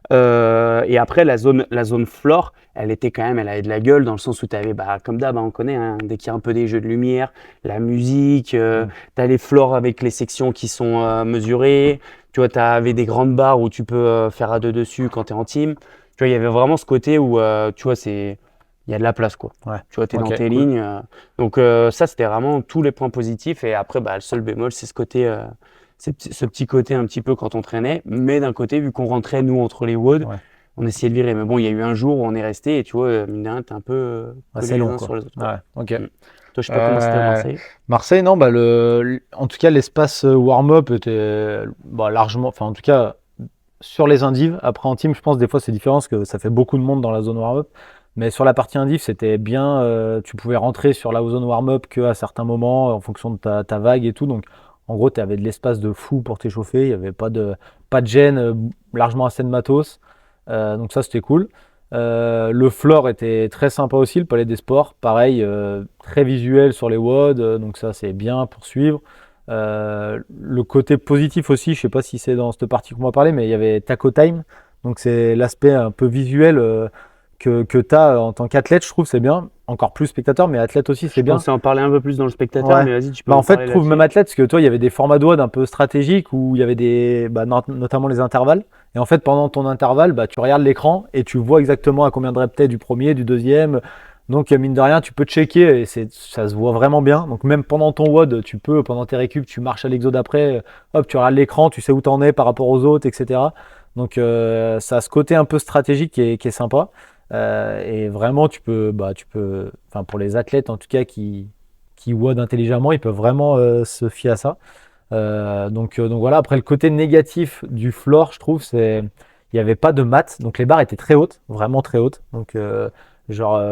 Et après, la zone floor, elle avait de la gueule dans le sens où tu avais, bah, comme d'hab, hein, on connaît, hein, dès qu'il y a un peu des jeux de lumière, la musique,
Mm.
tu as les floors avec les sections qui sont mesurées. Tu vois, tu avais des grandes barres où tu peux faire à deux dessus quand tu es en team. Tu vois, il y avait vraiment ce côté où, tu vois, il y a de la place, quoi.
Ouais.
Tu vois, tu es dans
Ok,
tes
cool.
lignes. Donc ça, c'était vraiment tous les points positifs. Et après, bah, le seul bémol, c'est ce petit côté un petit peu quand on traînait. Mais d'un côté, vu qu'on rentrait, nous, entre les WOD,
Ouais.
on essayait de virer. Mais bon, il y a eu un jour où on est resté et tu vois, mine de rien, t'es un peu collés
Assez
les
long,
uns
quoi.
sur les autres, quoi.
Ouais, ok.
Mm. Toi, je sais pas comment c'était à Marseille.
Marseille, non, bah en tout cas, l'espace warm-up était bah, largement, enfin, en tout cas, sur les indives. Après, en team, je pense, des fois, c'est différent parce que ça fait beaucoup de monde dans la zone warm-up. Mais sur la partie indiv, c'était bien. Tu pouvais rentrer sur la zone warm-up qu'à certains moments, en fonction de ta vague et tout. Donc, en gros, tu avais de l'espace de fou pour t'échauffer. Il n'y avait pas de gêne, largement assez de matos. Donc, ça, c'était cool. Le floor était très sympa aussi, le palais des sports. Pareil, très visuel sur les WOD. Donc, ça, c'est bien pour suivre. Le côté positif aussi, je sais pas si c'est dans cette partie qu'on va parler, mais il y avait Taco Time. Donc c'est l'aspect un peu visuel que tu as en tant qu'athlète, je trouve, c'est bien. Encore plus spectateur, mais athlète aussi, c'est
Je
bien.
pensais en parler un peu plus dans le spectateur,
Ouais.
mais vas-y, tu peux
Bah en
en
fait, je
parler
trouve même
là-dessus.
athlète, parce que toi, il y avait des formats de WOD un peu stratégiques où il y avait notamment les intervalles. Et en fait, pendant ton intervalle, bah, tu regardes l'écran et tu vois exactement à combien de reps t'es du premier, du deuxième. Donc, mine de rien, tu peux checker et ça se voit vraiment bien. Donc, même pendant ton WOD, pendant tes récup, tu marches à l'exo d'après, hop, tu regardes l'écran, tu sais où t'en es par rapport aux autres, etc. Donc, ça a ce côté un peu stratégique qui est sympa. Et vraiment, enfin, pour les athlètes en tout cas qui WOD intelligemment, ils peuvent vraiment se fier à ça. Donc voilà, après le côté négatif du floor, je trouve, il n'y avait pas de maths, donc les barres étaient très hautes, vraiment très hautes. Donc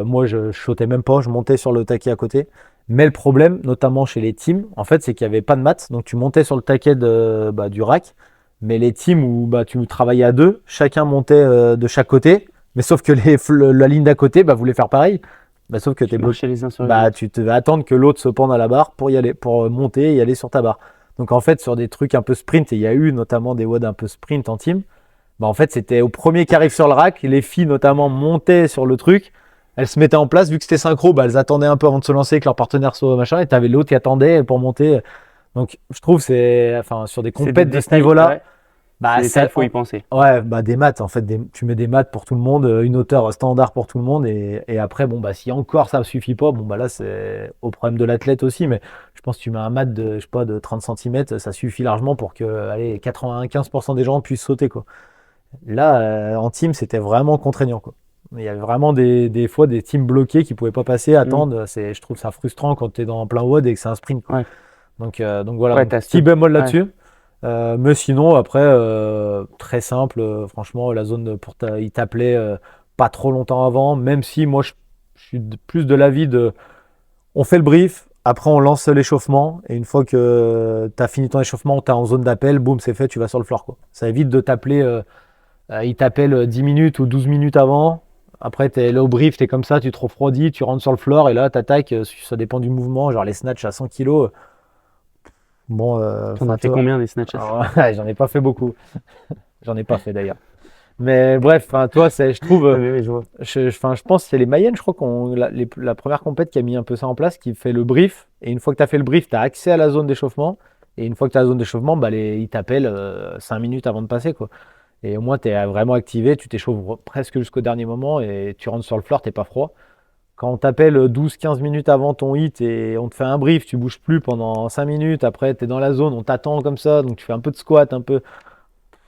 moi je sautais même pas, je montais sur le taquet à côté. Mais le problème, notamment chez les teams, en fait, c'est qu'il n'y avait pas de maths, donc tu montais sur le taquet du rack, mais les teams où bah, tu travaillais à deux, chacun montait de chaque côté, mais sauf que la ligne d'à côté bah, voulait faire pareil. Bah, sauf que tu es
Tu
bloqué.
marchais les uns sur les
Bah,
autres.
tu devais attendre que l'autre se pende à la barre pour y aller, pour monter et y aller sur ta barre. Donc en fait, sur des trucs un peu sprint, et il y a eu notamment des WOD un peu sprint en team, bah en fait, c'était au premier qui arrive sur le rack, les filles notamment montaient sur le truc, elles se mettaient en place, vu que c'était synchro, bah, elles attendaient un peu avant de se lancer, que leur partenaire soit machin, et tu avais l'autre qui attendait pour monter. Donc je trouve enfin, sur des
C'est des
compètes de ce
détails,
niveau-là,
ouais. C'est
bah,
des détails, faut y penser.
ouais, bah des maths en fait, tu mets des maths pour tout le monde, une hauteur standard pour tout le monde et après bon bah si encore ça ne suffit pas, bon bah là c'est au problème de l'athlète aussi, mais je pense que tu mets un mat de je sais pas de 30 centimètres, ça suffit largement pour que allez 95% des gens puissent sauter quoi. Là en team, c'était vraiment contraignant quoi. Il y avait vraiment des fois des teams bloqués qui pouvaient pas passer,
Mm.
attendre, je trouve ça frustrant quand tu es dans plein WOD et que c'est un sprint quoi.
Ouais,
Donc voilà,
ouais,
donc petit
ouais.
bémol là-dessus. Mais sinon, après, très simple. Franchement, la zone il t'appelait pas trop longtemps avant, même si moi, je suis plus de l'avis de. On fait le brief, Après, on lance l'échauffement. Et une fois que tu as fini ton échauffement, tu es en zone d'appel, boum, c'est fait, tu vas sur le floor, quoi. Ça évite de t'appeler. Il t'appelle 10 minutes ou 12 minutes avant. Après, tu es là au brief, tu es comme ça, tu te refroidis, tu rentres sur le floor et là, tu attaques. Ça dépend du mouvement. Genre les snatchs à 100 kilos. Bon,
T'en as fait combien des snatchs?
alors, j'en ai pas fait beaucoup. J'en ai pas fait d'ailleurs. Mais bref, toi, je trouve.
Oui, oui, je vois.
Je pense que c'est les Mayenne, je crois la première compète qui a mis un peu ça en place, qui fait le brief. Et une fois que tu as fait le brief, tu as accès à la zone d'échauffement. Et une fois que tu as la zone d'échauffement, bah, ils t'appellent 5 minutes avant de passer, quoi. Et au moins, tu es vraiment activé, tu t'échauffes presque jusqu'au dernier moment et tu rentres sur le floor, tu n'es pas froid. Quand on t'appelle 12-15 minutes avant ton hit et on te fait un brief, tu bouges plus pendant 5 minutes, après tu es dans la zone, on t'attend comme ça, donc tu fais un peu de squat, un peu.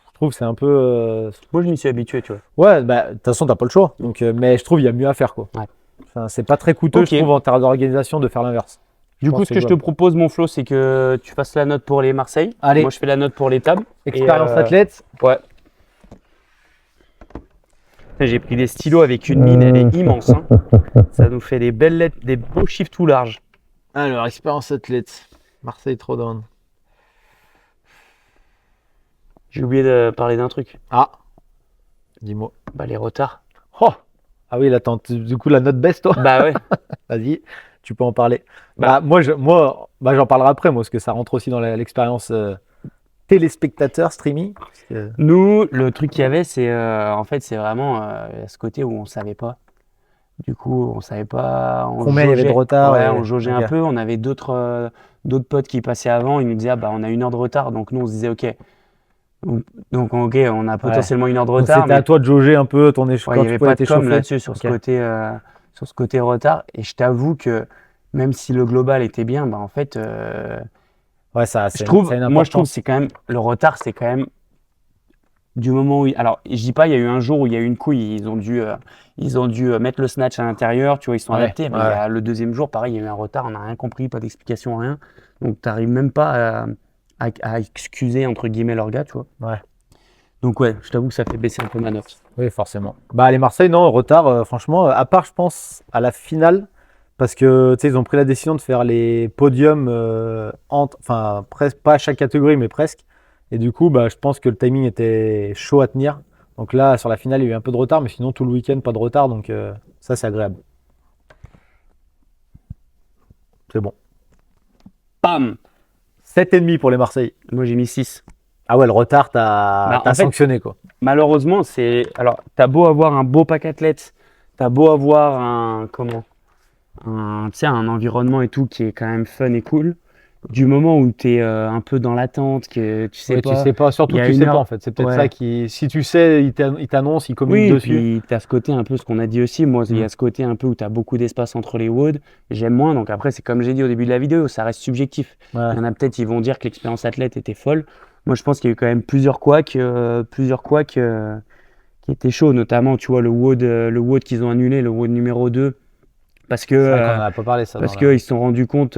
Je trouve que c'est un peu.
Moi, je m'y suis habitué, tu vois.
Ouais, bah, de toute façon, t'as pas le choix. Donc, mais je trouve qu'il y a mieux à faire, quoi.
Ouais.
Enfin, c'est pas très coûteux,
Ok.
je trouve, en termes d'organisation, de faire l'inverse.
Du
pense
coup,
que
ce
c'est
que je te
jouable.
propose, mon Flo, c'est que tu fasses la note pour les Marseille.
Allez.
Moi, je fais la note pour les tables.
Expérience
Et,
athlète.
Ouais. J'ai pris des stylos avec une mine, elle est immense, hein. Ça nous fait des belles lettres, des beaux chiffres tout larges.
Alors, expérience athlète. Marseille Throwdown.
J'ai oublié de parler d'un truc.
Ah, dis-moi.
Bah, les retards.
Oh. Ah oui, là, du coup, la note baisse, toi.
Bah ouais.
Vas-y, tu peux en parler.
Bah.
Moi, j'en parlerai après, moi, parce que ça rentre aussi dans l'expérience téléspectateur, streaming. Parce que-
Nous, le truc qu'il y avait, c'est en fait, c'est vraiment ce côté où on savait pas. Du coup, on savait pas. On
Combien il y avait de
jaugeait.
retard
Ouais,
et-
on jaugeait un
Ok.
peu. On avait d'autres potes qui passaient avant. Ils nous disaient, ah, bah, on a 1 heure de retard. Donc nous, on se disait, ok. Donc, ok, on a potentiellement 1 heure de
Donc,
retard,
c'était à
mais
toi de jauger un peu ton
ouais, il
quand
n'y
tu
avait
pouvais
pas de com
t'échauffer.
là-dessus sur
Ok.
sur ce côté retard. Et je t'avoue que même si le global était bien, bah, en fait,
Ouais, ça
je trouve,
a une
moi, je trouve que
importance.
c'est quand même le retard, c'est quand même du moment où. Alors, je dis pas, il y a eu un jour où il y a eu une couille, ils ont dû mettre le snatch à l'intérieur, tu vois, ils sont
Ouais,
adaptés. Mais il y
ouais.
a le deuxième jour, pareil, il y a eu un retard, on n'a rien compris, pas d'explication, rien. Donc, tu n'arrives même pas à excuser, entre guillemets, leur gars, tu vois.
Ouais.
Donc, ouais, je t'avoue que ça fait baisser un peu ma note.
Oui, forcément. Bah, les Marseille, non, retard, franchement, à part, je pense, à la finale, parce que, tu sais, ils ont pris la décision de faire les podiums, enfin, presque, pas à chaque catégorie, mais presque. Et du coup, bah, je pense que le timing était chaud à tenir. Donc là, sur la finale, il y a eu un peu de retard, mais sinon, tout le week-end, pas de retard. Donc, ça, c'est agréable. C'est bon.
Bam!
7,5 pour les Marseille.
Moi, j'ai mis 6.
Ah ouais, le retard, t'as
Bah, en fait,
sanctionné, quoi.
malheureusement, c'est. Alors, t'as beau avoir un beau pack athlète, t'as beau avoir tu sais, un environnement et tout qui est quand même fun et cool. Du moment où tu es un peu dans l'attente, que tu sais
Oui,
pas.
tu sais pas, surtout
il y
que
a
tu
une
sais pas
heure-
en fait. C'est peut-être
Ouais.
ça qui. Si tu sais, il t'annonce, il communique
Oui,
dessus.
puis tu as ce côté un peu, ce qu'on a dit aussi. Moi, il y
Mm.
a ce côté un peu où tu as beaucoup d'espace entre les WOD. J'aime moins. Donc après, c'est comme j'ai dit au début de la vidéo, ça reste subjectif.
Ouais.
Il y en a peut-être, ils vont dire que l'expérience athlète était folle. Moi, je pense qu'il y a eu quand même plusieurs couacs qui étaient chauds. Notamment, tu vois, le WOD qu'ils ont annulé, le WOD numéro 2. Parce que,
C'est vrai qu'on en a pas parlé ça.
Parce qu'ils se sont rendus compte,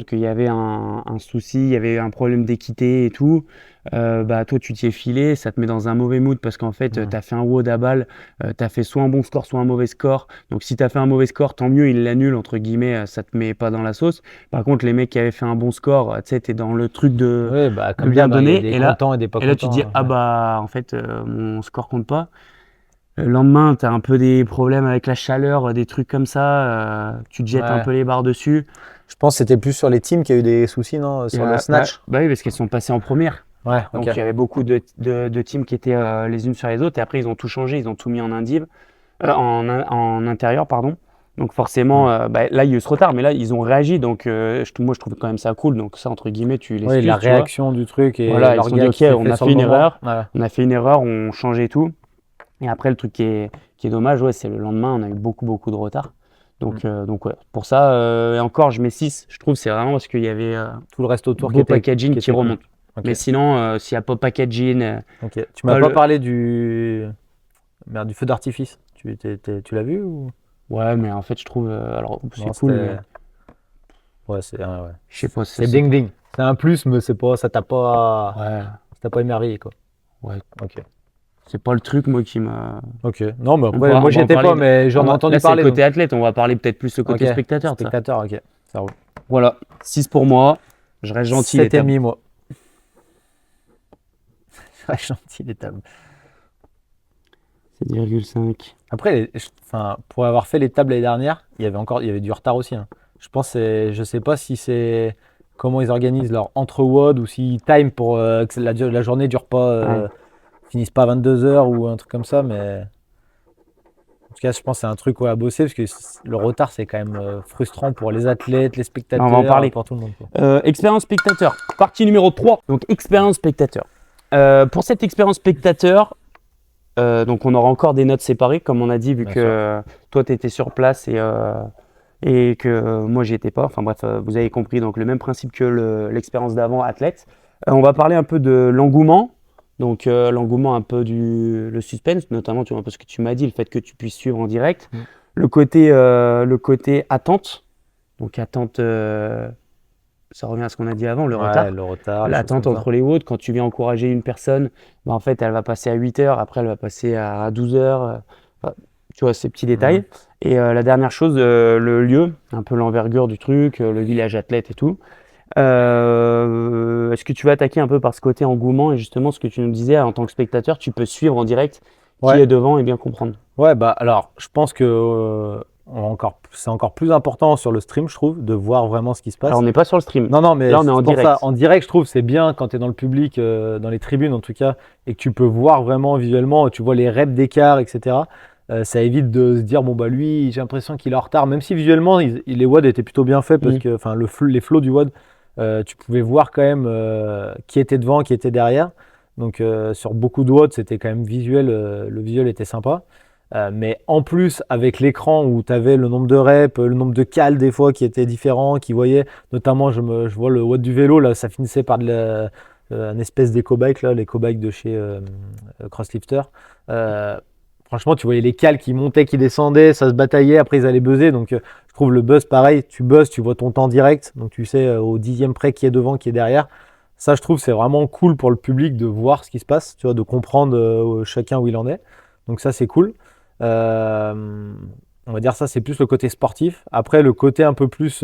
qu'il y avait un souci, il y avait un problème d'équité et tout. Bah, toi, tu t'y es filé, ça te met dans un mauvais mood parce qu'en fait,
Mm.
tu as fait un WOD à balle, tu as fait soit un bon score, soit un mauvais score. Donc, si tu as fait un mauvais score, tant mieux, ils l'annulent, entre guillemets, ça te met pas dans la sauce. Par contre, les mecs qui avaient fait un bon score, tu sais, tu es dans le truc de
Oui, bah, comme
bien
d'hab, hein, il y a
donner.
des
Et là,
contents et des pas
tu te dis,
contents.
ah
Ouais.
bah, en fait, mon score compte pas. Le lendemain, tu as un peu des problèmes avec la chaleur, des trucs comme ça, tu te jettes un
Ouais.
peu les barres dessus.
Je pense que c'était plus sur les teams qu'il y a eu des soucis, non? Sur le snatch.
Bah oui, parce qu'elles sont passées en première.
Ouais,
Donc
ok.
il y avait beaucoup de teams qui étaient les unes sur les autres. Et après, ils ont tout changé, ils ont tout mis en indiv, en intérieur, pardon. Donc forcément, bah, là, il y a eu ce retard, mais là, ils ont réagi. Donc moi, je trouve quand même ça cool. Donc ça, entre guillemets, tu
Oui,
l'excuses,
la
tu vois.
réaction du truc et
Voilà, ils se sont dit,
l'orga
ok,
qui s'est
on
fait
a
sur
fait
le
une
moment.
erreur.
Ouais.
On a fait une erreur, on changeait tout. Et après, le truc qui est dommage, ouais, c'est le lendemain, on a eu beaucoup, beaucoup de retard. Donc ouais, pour ça, et encore, je mets 6. Je trouve que c'est vraiment parce qu'il y avait
Tout le reste autour
beau
qui
packaging qui
était cool.
remonte.
Ok.
Mais sinon, s'il n'y a pas packaging,
Ok. Tu m'as
pas
pas
le-
parlé du feu d'artifice. Tu l'as vu ou?
ouais, mais en fait, je trouve, alors c'est
Non,
cool,
c'était-
mais
Ouais, c'est ouais.
je sais pas,
C'est ding ding. C'est un plus, mais c'est pas, ça t'a pas,
Ouais,
ça t'a pas émerveillé quoi.
ouais,
Ok.
c'est pas le truc, moi, qui m'a.
Ok. Non, mais
On
après,
va-
moi
on
j'y
va en
étais
parler
pas, mais j'en ai entendu
Là, c'est le
parler.
côté
Donc.
athlète, on va parler peut-être plus le côté
Ok.
spectateur de ça.
Spectateur, ok. Ça roule.
Voilà, 6 pour moi. Je reste gentil, les tables.
7,5 moi. Je reste gentil les tables.
7,5.
Après, enfin, pour avoir fait les tables l'année dernière, il y avait du retard aussi, hein. Je pense, je sais pas si c'est comment ils organisent leur entre-WOD ou s'ils time pour que la journée dure pas, finisse pas à 22 h ou un truc comme ça, mais en tout cas, je pense que c'est un truc à bosser parce que le retard, c'est quand même frustrant pour les athlètes, les
On va en
spectateurs,
parler.
pour tout le monde, quoi.
Expérience spectateur, partie numéro 3. Donc, expérience spectateur. Pour cette expérience spectateur, donc on aura encore des notes séparées, comme on a dit, vu
Bien
que toi, tu étais sur place et que moi, j'y étais pas. Enfin bref, vous avez compris. Donc, le même principe que l'expérience d'avant, athlète. On va parler un peu de l'engouement. Donc, l'engouement un peu le suspense, notamment, tu vois, un peu ce que tu m'as dit, le fait que tu puisses suivre en direct.
Mm.
Le côté attente. Donc, attente, ça revient à ce qu'on a dit avant, le retard.
Ouais, le retard, les choses
L'attente
comme ça.
entre les WOD, quand tu viens encourager une personne, bah, en fait, elle va passer à 8 heures, après, elle va passer à 12 heures. Tu vois, ces petits détails.
Mhm.
Et la dernière chose, le lieu, un peu l'envergure du truc, le village athlète et tout. Est-ce que tu vas attaquer un peu par ce côté engouement et justement ce que tu nous disais en tant que spectateur, tu peux suivre en direct qui
Ouais.
est devant et bien comprendre.
Ouais, bah alors, je pense que c'est encore plus important sur le stream, je trouve, de voir vraiment ce qui se passe.
Alors, on n'est pas sur le stream.
Non, non, mais
Là, on est en
c'est pour
direct.
ça. En direct, je trouve, c'est bien quand tu es dans le public, dans les tribunes en tout cas, et que tu peux voir vraiment visuellement, tu vois les reps d'écart, etc. Ça évite de se dire, bon, bah lui, j'ai l'impression qu'il est en retard, même si visuellement, les WOD étaient plutôt bien faits, parce
Mhm.
que enfin, les flows du WOD, tu pouvais voir quand même qui était devant, qui était derrière. Donc, sur beaucoup de WOD, c'était quand même visuel, le visuel était sympa. Mais en plus, avec l'écran où tu avais le nombre de reps, le nombre de cales des fois qui étaient différents, qui voyaient, notamment je vois le watt du vélo, là, ça finissait par un espèce d'éco-bike, là, l'éco-bike de chez Crosslifter. Franchement, tu voyais les cales qui montaient, qui descendaient, ça se bataillait, après ils allaient buzzer. Donc je trouve le buzz pareil, tu buzzes, tu vois ton temps direct, donc tu sais au dixième près qui est devant, qui est derrière. Ça, je trouve, c'est vraiment cool pour le public de voir ce qui se passe, tu vois, de comprendre chacun où il en est. Donc ça, c'est cool. Euh, on va dire ça, c'est plus le côté sportif. Après, le côté un peu plus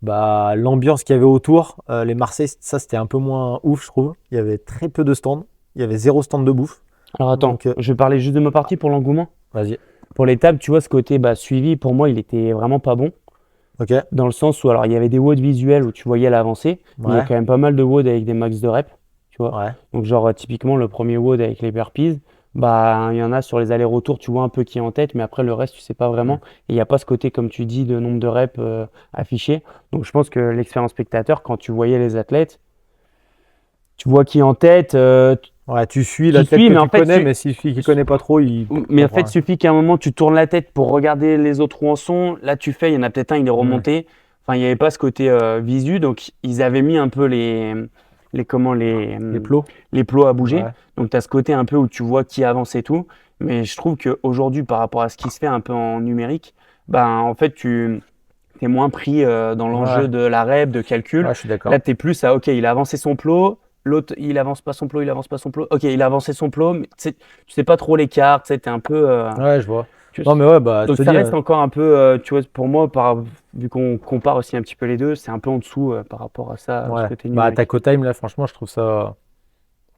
l'ambiance qu'il y avait autour, les Marseillais, ça c'était un peu moins ouf, je trouve. Il y avait très peu de stands. Il y avait 0 stand de bouffe.
Alors, attends,
Donc,
je vais parler juste de ma partie pour l'engouement.
vas-y.
Pour les tables, tu vois, ce côté suivi, pour moi, il était vraiment pas bon.
Ok.
Dans le sens où, alors, il y avait des WOD visuels où tu voyais l'avancée, mais il y a
Ouais.
quand même pas mal de WOD avec des max de rep, tu vois.
Ouais.
Donc, genre, typiquement, le premier WOD avec les burpees, bah, il y en a sur les allers-retours, tu vois un peu qui est en tête, mais après, le reste, tu sais pas vraiment. Et il n'y a pas ce côté, comme tu dis, de nombre de reps affiché. Donc, je pense que l'expérience spectateur, quand tu voyais les athlètes, tu vois qui est en tête,
Ouais, tu suis
tu
l'athlète
suis,
que
mais en
tu
fait,
connais, mais si celui qui connaît pas trop, il
mais en fait,
comprend
il suffit qu'à un moment, tu tournes la tête pour regarder les autres où en sont. Là, tu fais, il y en a peut-être un, il est
rien.
remonté. Enfin, il n'y avait pas ce côté visu. Donc, ils avaient mis un peu
Les plots.
les plots à bouger.
Ouais.
Donc, tu as ce côté un peu où tu vois qui avance et tout. Mais je trouve qu'aujourd'hui, par rapport à ce qui se fait un peu en numérique, ben, en fait, tu es moins pris dans l'enjeu
Ouais.
de la rep, de calcul.
Ouais, je suis d'accord.
Là, tu es plus à, OK, il a avancé son plot. L'autre, il avance pas son plot, il avance pas son plot. OK, il a avancé son plot, mais tu sais pas trop l'écart, tu sais, t'es un peu.
Ouais, je vois.
Tu-
Non, mais ouais, bah, je
Donc
te
ça
dis,
reste encore un peu, tu vois, pour moi, vu qu'on compare aussi un petit peu les deux, c'est un peu en dessous par rapport à ça, ce
ouais.
côté
Bah,
numérique.
Taco Time, là, franchement, je trouve ça.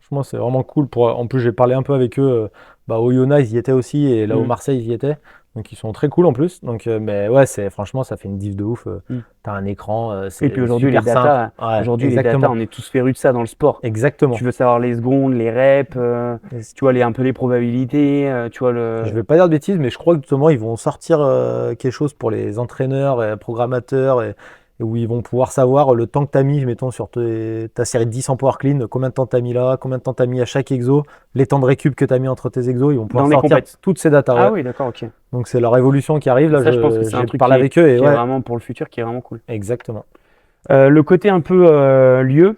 Franchement, c'est vraiment cool. En plus, j'ai parlé un peu avec eux. Au Yona, ils y étaient aussi. Et là, au
Mm,
Marseille, ils y étaient. Donc, ils sont très cool en plus. Donc, mais ouais, franchement, ça fait une diff de ouf.
mm.
T'as un écran,
Et puis
c'est super simple. Ouais,
aujourd'hui, les data,
exactement.
on est tous férus de ça dans le sport.
Exactement.
Tu veux savoir les secondes, les reps,
Et
tu vois, un peu les probabilités, tu vois,
je vais pas dire de bêtises, mais je crois que justement, ils vont sortir quelque chose pour les entraîneurs et programmateurs et où ils vont pouvoir savoir le temps que tu as mis, mettons, sur ta série de 10 en power clean, combien de temps tu as mis là, combien de temps tu as mis à chaque exo, les temps de récup que tu as mis entre tes exos, ils vont pouvoir
dans les
sortir
compètes.
toutes ces datas.
Ah
Ouais.
oui, d'accord, ok.
Donc c'est leur évolution qui arrive. Là,
Ça, je pense que c'est un
j'ai
truc
parlé avec eux et
qui est
ouais,
vraiment pour le futur, qui est vraiment cool.
exactement.
Le côté un peu lieu,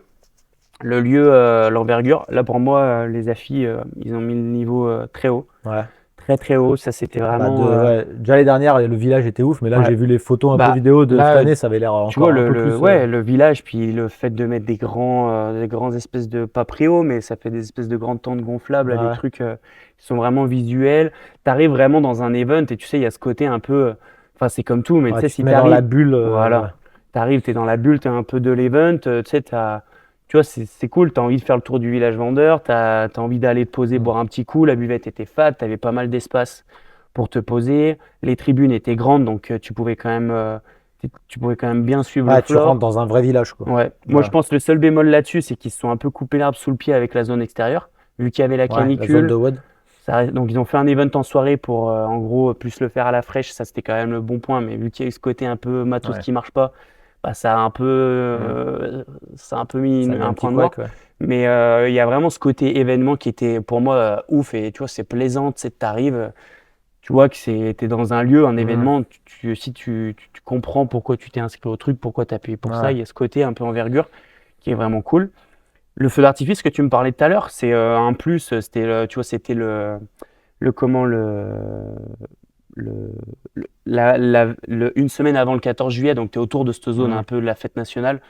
le lieu, l'envergure, là pour moi, les AFI, ils ont mis le niveau très haut.
Ouais.
Très très haut, ça c'était vraiment.
Ouais. Déjà les dernières, le village était ouf, mais là
Ouais.
j'ai vu les photos un peu
Bah,
vidéo de cette
là,
année, ça avait l'air
tu vois,
encore un peu plus.
ouais, le village, puis le fait de mettre des grands espèces de, pas préaux, mais ça fait des espèces de grandes tentes gonflables, là, des
Ouais.
trucs qui sont vraiment visuels. Tu arrives vraiment dans un event et tu sais, il y a ce côté un peu. Enfin, c'est comme tout, mais tu
Ouais,
sais,
tu te
si
mets
tu
dans la
arrives.
bulle. Ouais.
Voilà. T'arrives, t'es dans la bulle, t'es un peu de l'event, tu sais, tu vois, c'est cool, t'as envie de faire le tour du village vendeur, t'as envie d'aller te poser, boire un petit coup, la buvette était fat, t'avais pas mal d'espace pour te poser, les tribunes étaient grandes, donc tu pouvais quand même bien suivre le
Ouais, tu rentres
floor.
dans un vrai village, quoi.
Ouais, moi je
Voilà.
pense que le seul bémol là-dessus, c'est qu'ils se sont un peu coupé l'herbe sous le pied avec la zone extérieure, vu qu'il y avait la
Ouais, la zone
canicule.
de WOD.
Donc ils ont fait un event en soirée pour en gros plus le faire à la fraîche, ça c'était quand même le bon point, mais vu qu'il y a eu ce côté un peu matos
Ouais.
qui marche pas, bah,
Mm.
ça a un peu mis
Ça a mis un
un
petit
point noir.
couac, ouais.
Mais il y a vraiment ce côté événement qui était pour moi ouf et tu vois c'est plaisant, tu sais, t'arrives, tu vois que t'es dans un lieu, un
Mm.
événement, si tu comprends pourquoi tu t'es inscrit au truc, pourquoi tu as payé pour ça,
Ouais.
il y a ce côté un peu envergure qui est vraiment cool. Le feu d'artifice que tu me parlais tout à l'heure, c'est un plus, tu vois, c'était le comment le, une semaine avant le 14 juillet, donc tu es autour de cette zone un
Mm.
peu de la fête nationale.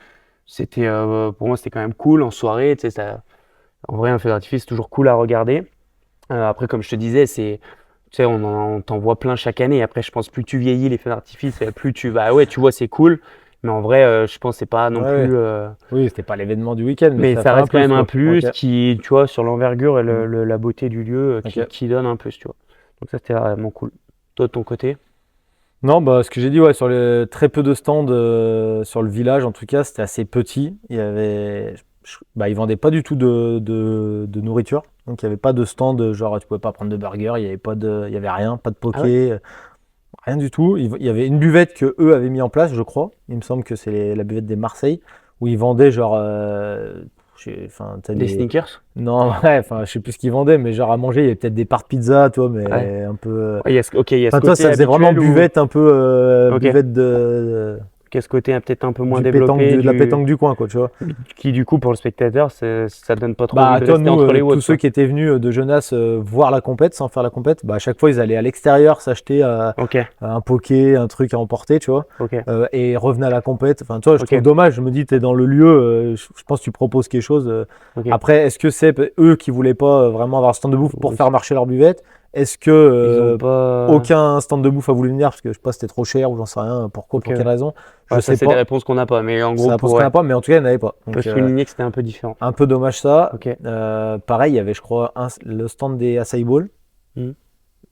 Pour moi, c'était quand même cool en soirée. Tu sais, en vrai, un feu d'artifice, c'est toujours cool à regarder. Après, comme je te disais, tu sais, on t'en voit plein chaque année. Après, je pense plus tu vieillis les feux d'artifice, plus bah ouais, tu vois, c'est cool. Mais en vrai, je pense que c'est pas non
Ouais, ouais.
plus.
Oui, c'était pas l'événement du week-end, mais
Mais
ça
ça
fait un
reste quand
plus,
même un
quoi. Ok.
plus qui, tu vois, sur l'envergure et
Mm.
la beauté du lieu
Ok.
qui donne un plus, tu vois. Donc ça, c'était vraiment cool. Toi, de ton côté?
Non, bah, ce que j'ai dit, ouais, sur les très peu de stands sur le village, en tout cas, c'était assez petit. Il y avait, bah, ils vendaient pas du tout de nourriture. Donc, il y avait pas de stand, genre, tu pouvais pas prendre de burger, il y avait rien, pas de
Ah ouais?
poké, rien du tout. Il y avait une buvette que eux avaient mis en place, je crois. Il me semble que c'est la buvette des Marseille, où ils vendaient, genre, enfin, t'as
Des
des,
sneakers?
non, ouais, enfin, je sais plus ce qu'ils vendaient, mais genre à manger, il y avait peut-être des parts de pizza, toi,
Ouais.
mais un peu.
Ouais, ok, il y a ce
Enfin, toi,
côté
ça faisait vraiment
habituel où.
buvette, un peu
Ok.
buvette
Il y a ce côté peut-être un peu moins
du pétanque,
développé,
de la pétanque du coin, quoi, tu vois.
qui du coup, pour le spectateur, ça donne pas trop envie
Bah,
de
toi,
rester
nous,
entre les
tous
watts,
ceux
quoi.
qui étaient venus de Genasse voir la compète, sans faire la compète, bah, à chaque fois, ils allaient à l'extérieur s'acheter
Ok,
un poké, un truc à emporter, tu vois,
ok,
et revenaient à la compète. Enfin, toi, je trouve
ok,
dommage. Je me dis, tu es dans le lieu, je pense que tu proposes quelque chose.
ok.
Après, est-ce que c'est eux qui voulaient pas vraiment avoir un stand de bouffe pour faire marcher leur buvette? Est-ce que
Ils ont pas.
aucun stand de bouffe a voulu venir parce que je sais pas, c'était trop cher ou j'en sais rien, pourquoi,
Ok,
pour quelle
ouais.
raison? Je
Ouais, ça,
sais
c'est des
pas.
réponses qu'on n'a pas. Mais en gros,
Ça pense qu'on
ouais,
n'a pas, mais en tout cas, il n'y en avait pas.
on peut
Donc,
souligner que c'était un peu différent.
un peu dommage ça.
Ok.
Pareil, il y avait, je crois, le stand des Acai Bowl.
Hmm.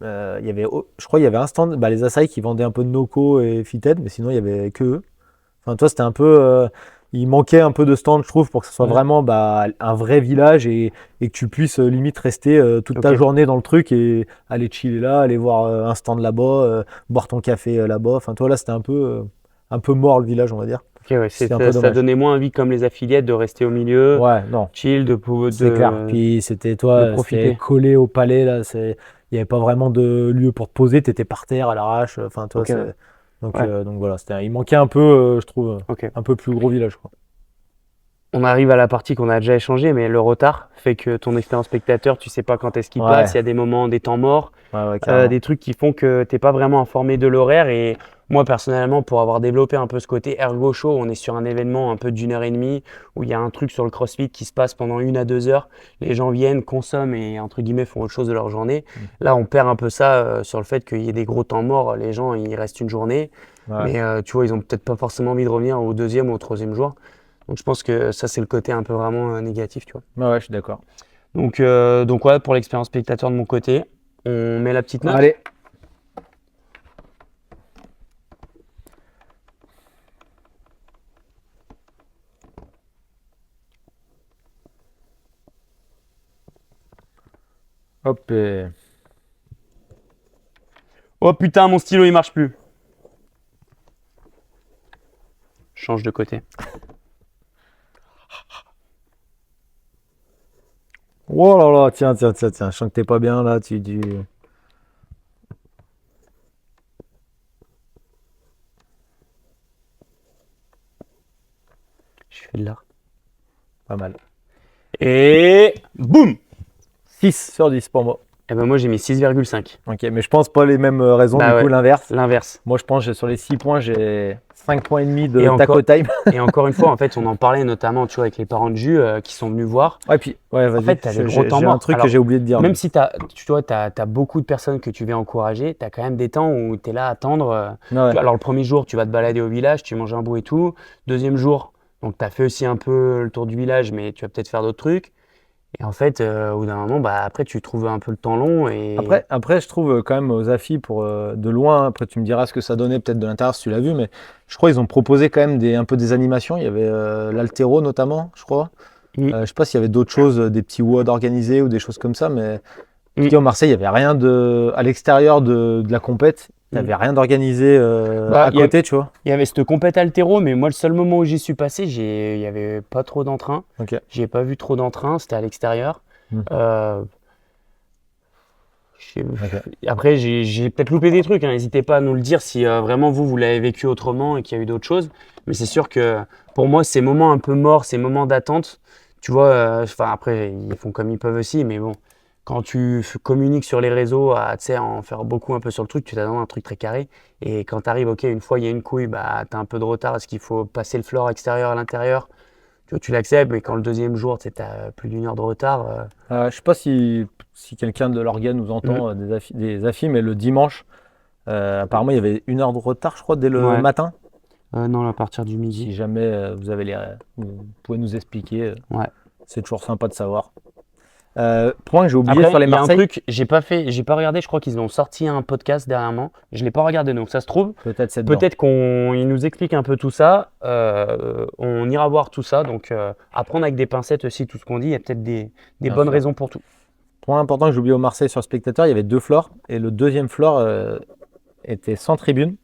Il y avait, je crois, il y avait un stand, bah, les Acai qui vendaient un peu de Noco et Fitted, mais sinon, il y avait que eux. Enfin, toi, c'était un peu. Il manquait un peu de stand, je trouve, pour que ce soit
Ouais,
vraiment bah, un vrai village et que tu puisses limite rester toute ta
ok.
journée dans le truc et aller chiller là, aller voir un stand là-bas, boire ton café là-bas. Enfin, toi, là, c'était un peu mort le village, on va dire.
Ok, ouais,
C'était un peu
ça
dommage.
donnait moins envie, comme les affiliates, de rester au milieu,
Ouais, non.
chill,
C'est clair. Puis c'était
de
toi, c'était
profiter.
collé au palais là. Il n'y avait pas vraiment de lieu pour te poser. T'étais par terre à l'arrache. Enfin, toi,
Ok, ouais.
c'est
Ouais,
donc voilà. Il manquait un peu, je trouve,
ok.
un peu plus gros village, quoi.
On arrive à la partie qu'on a déjà échangée, mais le retard fait que ton expérience spectateur, tu sais pas quand est-ce qu'il passe,
Ouais,
il y a des moments, des temps morts,
ouais, carrément.
des trucs qui font que t'es pas vraiment informé de l'horaire. Et moi, personnellement, pour avoir développé un peu ce côté ergo show, on est sur un événement un peu d'une heure et demie où il y a un truc sur le CrossFit qui se passe pendant 1 à 2 heures. Les gens viennent, consomment et entre guillemets font autre chose de leur journée.
Mm.
Là, on perd un peu ça sur le fait qu'il y ait des gros temps morts. Les gens, ils restent une journée,
Ouais,
mais tu vois, ils ont peut-être pas forcément envie de revenir au deuxième ou au troisième jour. Donc je pense que ça, c'est le côté un peu vraiment négatif, tu vois.
ouais, je suis d'accord.
Donc ouais, pour l'expérience spectateur de mon côté, on met la petite note.
Allez, hop.
Oh putain, mon stylo, il marche plus. Change de côté.
Oh là là, tiens, tiens, tiens, tiens. Je sens que t'es pas bien là.
Je fais de l'art.
Pas mal.
Et boum.
6/10 pour moi.
Eh ben moi, j'ai mis 6,5.
Ok, mais je pense pas les mêmes raisons. Du
Bah
coup,
ouais,
l'inverse.
l'inverse.
Moi, je pense que sur les 6 points, j'ai 5 points et demi de
Et
taco
encore,
time.
et encore une fois, en fait, on en parlait notamment, tu vois, avec les parents de Jus qui sont venus voir.
Ouais, puis, ouais,
En
vas-y.
fait, tu as des gros temps
J'ai un
morts.
truc que
Alors,
j'ai oublié de dire.
même si tu vois, t'as beaucoup de personnes que tu veux encourager, tu as quand même des temps où tu es là à attendre.
Ouais.
Alors, le premier jour, tu vas te balader au village, tu manges un bout et tout. Deuxième jour, donc tu as fait aussi un peu le tour du village, mais tu vas peut-être faire d'autres trucs. Et en fait, au bout d'un moment, bah, après, tu trouves un peu le temps long.
Après, je trouve quand même aux AFI pour de loin, après tu me diras ce que ça donnait peut-être de l'intérieur si tu l'as vu, mais je crois qu'ils ont proposé quand même un peu des animations. Il y avait l'haltéro notamment, je crois.
Mm,
Je sais pas s'il y avait d'autres choses, des petits WOD organisés ou des choses comme ça, mais en tout
mm,
cas au Marseille, il n'y avait rien à l'extérieur de la compète, il n'y
mm.
avait rien d'organisé
Bah,
à côté, tu vois.
il y avait cette compète altéro, mais moi, le seul moment où j'y suis passé, il y avait pas trop d'entrain.
Ok.
J'ai pas vu trop d'entrain, c'était à l'extérieur.
Mm.
Euh, j'ai-
Ok.
Après, j'ai peut-être loupé des trucs, hein. N'hésitez pas à nous le dire si vraiment vous l'avez vécu autrement et qu'il y a eu d'autres choses. Mais c'est sûr que pour moi, ces moments un peu morts, ces moments d'attente, tu vois, enfin après, ils font comme ils peuvent aussi, mais bon, quand tu communiques sur les réseaux, tu sais, à en faire beaucoup un peu sur le truc, tu t'attends à un truc très carré. Et quand tu arrives, ok, une fois il y a une couille, bah, tu as un peu de retard, est-ce qu'il faut passer le floor extérieur à l'intérieur? Tu vois, tu l'acceptes, mais quand le deuxième jour, tu as plus d'une heure de retard.
Je sais pas si quelqu'un de l'organe nous
Mm.
entend des AFI, mais le dimanche, apparemment il y avait 1 heure de retard, je crois, dès le
Ouais.
matin.
Non, à partir du
Si
midi.
jamais vous pouvez nous expliquer,
Ouais.
c'est toujours sympa de savoir. Point que j'ai oublié
Après,
sur les
il y a un
Marseille,
truc, j'ai pas regardé, je crois qu'ils ont sorti un podcast dernièrement. Je l'ai pas regardé, donc ça se trouve,
peut-être c'est dedans.
peut-être qu'ils nous explique un peu tout ça. On ira voir tout ça, donc à prendre avec des pincettes aussi tout ce qu'on dit. Il y a peut-être des
Bien
bonnes
sûr.
raisons pour tout.
Point important que j'ai oublié au Marseille sur le spectateur, il y avait 2 floors et le deuxième floor était sans tribune.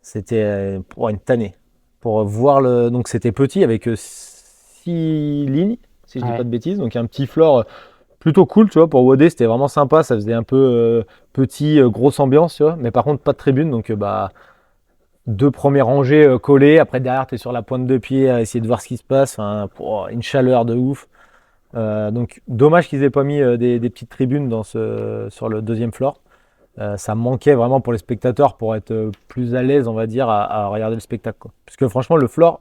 C'était pour une tannée. Pour voir le. Donc c'était petit avec 6 lignes, si je dis
Ouais.
pas de bêtises. Donc un petit floor plutôt cool, tu vois. Pour WOD, c'était vraiment sympa. Ça faisait un peu petit, grosse ambiance, tu vois. Mais par contre, pas de tribune. Donc bah, 2 premières rangées collées. Après, derrière, tu es sur la pointe de pied à essayer de voir ce qui se passe. Enfin, une chaleur de ouf. Donc dommage qu'ils aient pas mis des petites tribunes sur le deuxième floor. Ça manquait vraiment pour les spectateurs pour être plus à l'aise, on va dire, à regarder le spectacle, quoi. Parce que franchement, le floor,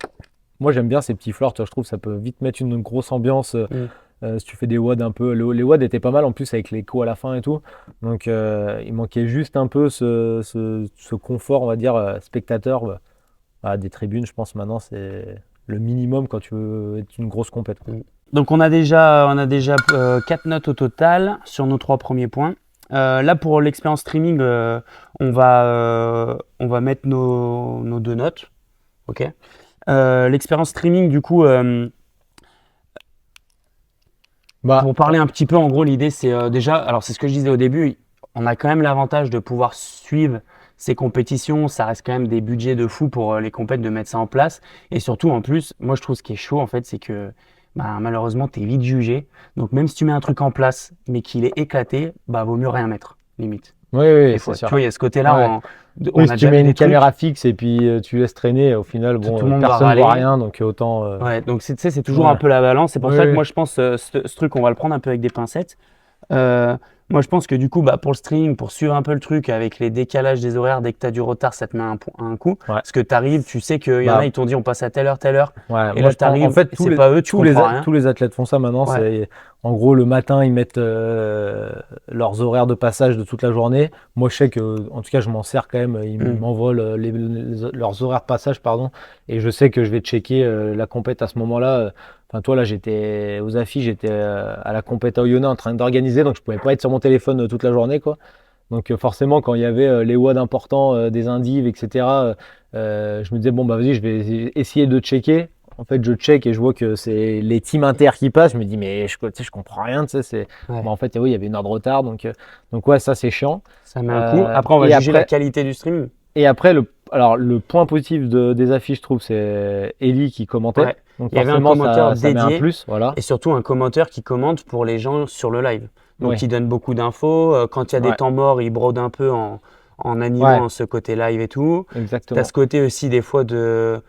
moi j'aime bien ces petits floors, tu vois, je trouve que ça peut vite mettre une grosse ambiance
Mm.
si tu fais des WOD un peu. Les WOD étaient pas mal en plus avec l'écho à la fin et tout. Donc il manquait juste un peu ce confort, on va dire, spectateur. Des tribunes, je pense maintenant c'est le minimum quand tu veux être une grosse compète, quoi.
Donc on a déjà 4 notes au total sur nos 3 premiers points. Là pour l'expérience streaming, on va mettre nos 2 notes. Ok. L'expérience streaming, du coup,
Bah,
pour parler un petit peu, en gros, l'idée c'est déjà, alors c'est ce que je disais au début, on a quand même l'avantage de pouvoir suivre ces compétitions. Ça reste quand même des budgets de fou pour les compètes de mettre ça en place. Et surtout, en plus, moi je trouve ce qui est chaud en fait, c'est que bah, malheureusement, tu es vite jugé. Donc même si tu mets un truc en place, mais qu'il est éclaté, bah vaut mieux rien mettre, limite.
oui, oui,
Des
c'est
fois, tu
sûr.
vois, il y a ce côté-là,
Ouais.
on
Oui,
a
si tu
déjà
mets
vu
une
des trucs,
caméra fixe et puis tu laisses traîner, au final,
tout
bon,
le monde va
personne ne voit
râler.
rien, donc autant.
Ouais, donc tu sais, c'est toujours un
Ouais.
peu la balance. C'est pour
Oui,
ça que
oui.
moi je pense ce truc, on va le prendre un peu avec des pincettes. Euh, Moi, je pense que du coup, bah, pour le streaming, pour suivre un peu le truc avec les décalages des horaires, dès que tu as du retard, ça te met un coup.
Ouais.
Parce que tu arrives, tu sais qu'il y en a,
Bah,
ils t'ont dit on passe à telle heure.
ouais.
Et
Moi,
là,
je
tu
pense, en
arrives
fait,
et c'est pas eux, tu comprends rien.
tous les athlètes font ça maintenant.
Ouais.
En gros, le matin, ils mettent leurs horaires de passage de toute la journée. Moi, je sais que, en tout cas, je m'en sers quand même. Ils
Mm.
m'envoient leurs horaires de passage, pardon. Et je sais que je vais checker la compète à ce moment-là. Enfin, toi, là, j'étais aux affiches, j'étais à la compète à Oyonnax en train d'organiser, donc je pouvais pas être sur mon téléphone toute la journée, quoi. Donc forcément, quand il y avait les WOD importants, des indives, etc., je me disais, bon, bah vas-y, je vais essayer de checker. En fait, je check et je vois que c'est les teams inter qui passent. Je me dis, mais tu sais, je comprends rien. Tu sais,
Ouais.
Bon, en fait, oui, il y avait 1 heure de retard. Donc ouais, ça, c'est chiant.
Ça met un coup. Après, on va
Et
juger la
après,
qualité du stream.
alors, le point positif des affiches, je trouve, c'est Ellie qui commentait.
Ouais.
Donc
Il y avait un
forcément,
commenteur
ça met un
dédié
plus. Voilà.
et surtout un commenteur qui commente pour les gens sur le live. Donc,
Oui,
il donne beaucoup d'infos. Quand il y a des
ouais,
temps morts, il brode un peu en
ouais,
animant ce côté live et tout. Tu as
exactement.
ce côté aussi des fois de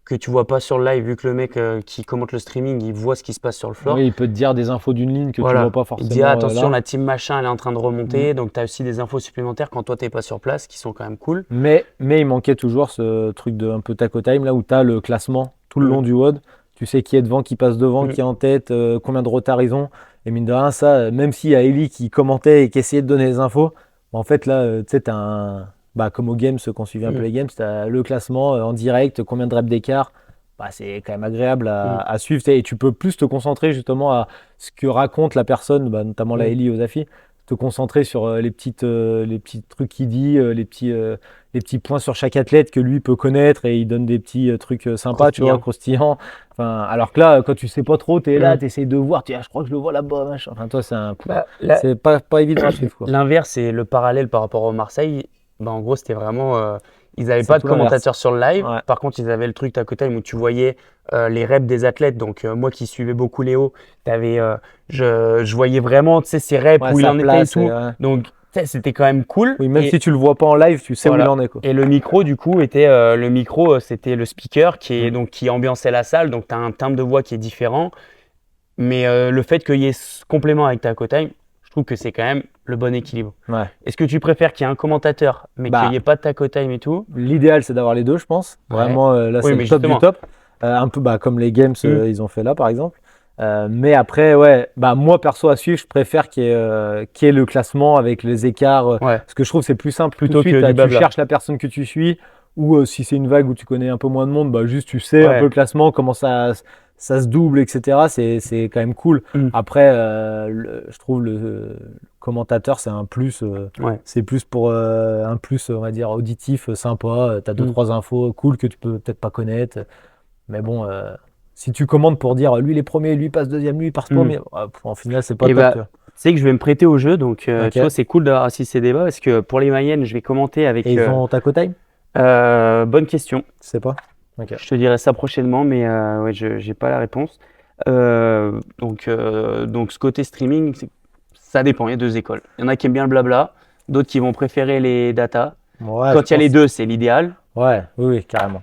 que tu vois pas sur le live, vu que le mec qui commente le streaming, il voit ce qui se passe sur le floor.
Oui, il peut te dire des infos d'une ligne que tu vois
Voilà.
pas
Il dit ah,
forcément
attention,
là.
la team machin, elle est en train de remonter. Donc, tu as aussi des infos supplémentaires quand toi, t'es pas sur place, qui sont quand même cool.
Mais il manquait toujours ce truc de un peu taco time là où tu as le classement tout le long
Mm.
du WOD. Tu sais qui est devant, qui passe devant,
Mm.
qui est en tête, combien de retard ils ont. Et mine de rien, ça, même s'il y a Ellie qui commentait et qui essayait de donner les infos, en fait là, tu sais, tu as un. Bah, comme aux games, ceux qui ont suivi un peu
Mm.
les games, tu as le classement en direct, combien de reps d'écart. Bah, c'est quand même agréable
Mm.
à suivre. Tu sais, et tu peux plus te concentrer justement à ce que raconte la personne, bah, notamment la
Mm.
Ellie aux affiches, te concentrer sur les petits trucs qu'il dit, les petits points sur chaque athlète que lui peut connaître et il donne des petits trucs sympas, tu vois,
Croustillant.
croustillants. Enfin, alors que là, quand tu sais pas trop, tu es là,
Mm.
tu essayes de voir, tu dis, ah, je crois que je le vois là-bas, machin. Enfin, toi,
Bah,
c'est pas évident à suivre, quoi.
l'inverse, c'est le parallèle par rapport au Marseille. Bah, en gros, c'était vraiment. Ils n'avaient
C'est
pas de
tout l'inverse.
commentateurs sur le live.
Ouais.
Par contre, ils avaient le truc à time où tu voyais les reps des athlètes. Donc, moi qui suivais beaucoup Léo, je voyais vraiment, tu sais, ses reps,
Ouais,
où il
sa
en était et
place.
tout. Donc, tu sais, c'était quand même cool.
Oui, même
Et
si tu le vois pas en live, tu sais où il
voilà.
en est, quoi.
Et le micro, du coup, était c'était le speaker
Mm.
qui ambiançait la salle. Donc, tu as un timbre de voix qui est différent. Mais le fait qu'il y ait ce complément avec ta time, je trouve que c'est quand même le bon équilibre.
Ouais.
Est-ce que tu préfères qu'il y ait un commentateur, mais qu'il
Bah,
n'y ait pas de taco time et tout?
l'idéal, c'est d'avoir les deux, je pense.
Ouais.
Vraiment, là,
Oui,
c'est
mais
le top du
justement.
top. Un peu bah, comme les games,
Mm.
ils ont fait là, par exemple. Mais après, ouais, bah, moi, perso, à suivre, je préfère qu'il y ait le classement avec les écarts.
Ouais.
Parce que je trouve que c'est plus simple. Tout de
Plutôt
suite,
que du
tu
blabla.
cherches la personne que tu suis. Ou si c'est une vague où tu connais un peu moins de monde, bah, juste tu sais un
Ouais.
peu le classement, comment ça se double, etc. C'est quand même cool.
Mm.
Après, je trouve le commentateur, c'est un plus.
Ouais.
C'est plus pour un plus, on va dire, auditif, sympa. Tu as deux,
Mm.
trois infos cool que tu peux peut-être pas connaître. Mais bon, si tu commandes pour dire lui il est premier, lui passe deuxième, lui il passe premier, en final, c'est pas
Et
top.
bah,
Tu vois.
tu sais que je vais me prêter au jeu, donc
Ok.
tu vois, c'est cool d'avoir assisté ces débats parce que pour les Mayennes, je vais commenter avec.
Et ils ont taco time?
Bonne question.
Tu sais pas? Ok.
Je te dirai ça prochainement, mais ouais, je n'ai pas la réponse. Donc, ce côté streaming, ça dépend. Il y a deux écoles. Il y en a qui aiment bien le blabla, d'autres qui vont préférer les data.
Ouais,
Quand
je
il y a les
pense.
deux, c'est l'idéal.
Ouais, oui, oui, carrément.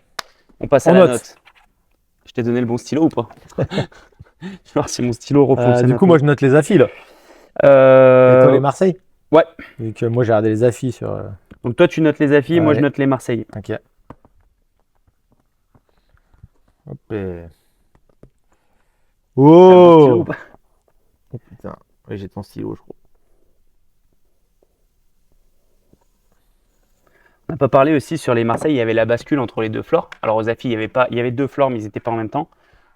On passe à
On
la
note.
note. Je t'ai donné le bon stylo ou pas? Je vais voir si mon stylo refonctionne.
Du coup, moi je note les affis là. Et
Euh,
toi les Marseille?
ouais.
Vu que moi j'ai regardé les affis sur.
Donc toi, tu notes les affis, moi je
Ouais.
note les Marseillais.
Ok. Hop et...
T'as mon stylo ou
Oh!
pas?
Oh, putain, oui, j'ai ton stylo, je crois.
On n'a pas parlé aussi sur les Marseillais, il y avait la bascule entre les deux floors. Alors aux affis, il y avait deux floors, mais ils n'étaient pas en même temps.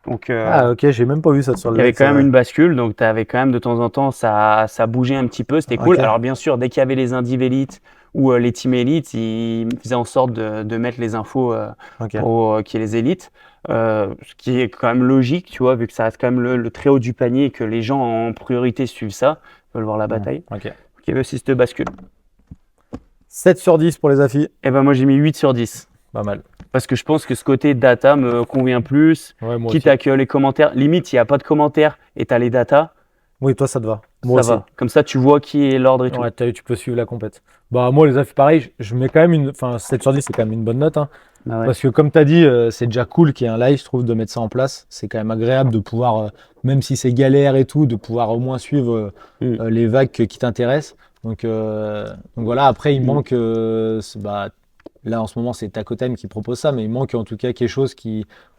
Donc
Ah, ok, j'ai même pas vu ça sur le
il y avait
live,
quand
c'est
même
vrai.
une bascule, donc tu avais quand même de temps en temps, ça bougeait un petit peu, c'était cool.
Ok.
Alors bien sûr, dès qu'il y avait les indiv élites ou les team élites, ils faisaient en sorte de mettre les infos
Ok.
pour qu'il y ait les élites. Ce qui est quand même logique, tu vois, vu que ça reste quand même le très haut du panier et que les gens en priorité suivent ça, veulent voir la bataille.
Ok.
Donc, il y avait aussi cette bascule.
7 sur 10 pour les affis.
Et ben moi j'ai mis 8 sur 10.
Pas mal.
Parce que je pense que ce côté data me convient plus.
Ouais, moi
Quitte
aussi.
à que les commentaires, limite il n'y a pas de commentaires et tu as les datas,
Oui, toi ça te va. Moi
ça
aussi.
va. Comme ça tu vois qui est l'ordre et tout.
Ouais, tu peux suivre la compète. Bah, moi, les affis, pareil, je mets quand même une. Enfin, 7 sur 10, c'est quand même une bonne note. Hein.
Bah ouais.
Parce que, comme tu as dit, c'est déjà cool qu'il y ait un live, je trouve, de mettre ça en place. C'est quand même agréable de pouvoir, même si c'est galère et tout, de pouvoir au moins suivre les vagues qui t'intéressent. Donc voilà, après, il
Mm.
manque. Bah, là, en ce moment, c'est Taco Time qui propose ça, mais il manque en tout cas quelque chose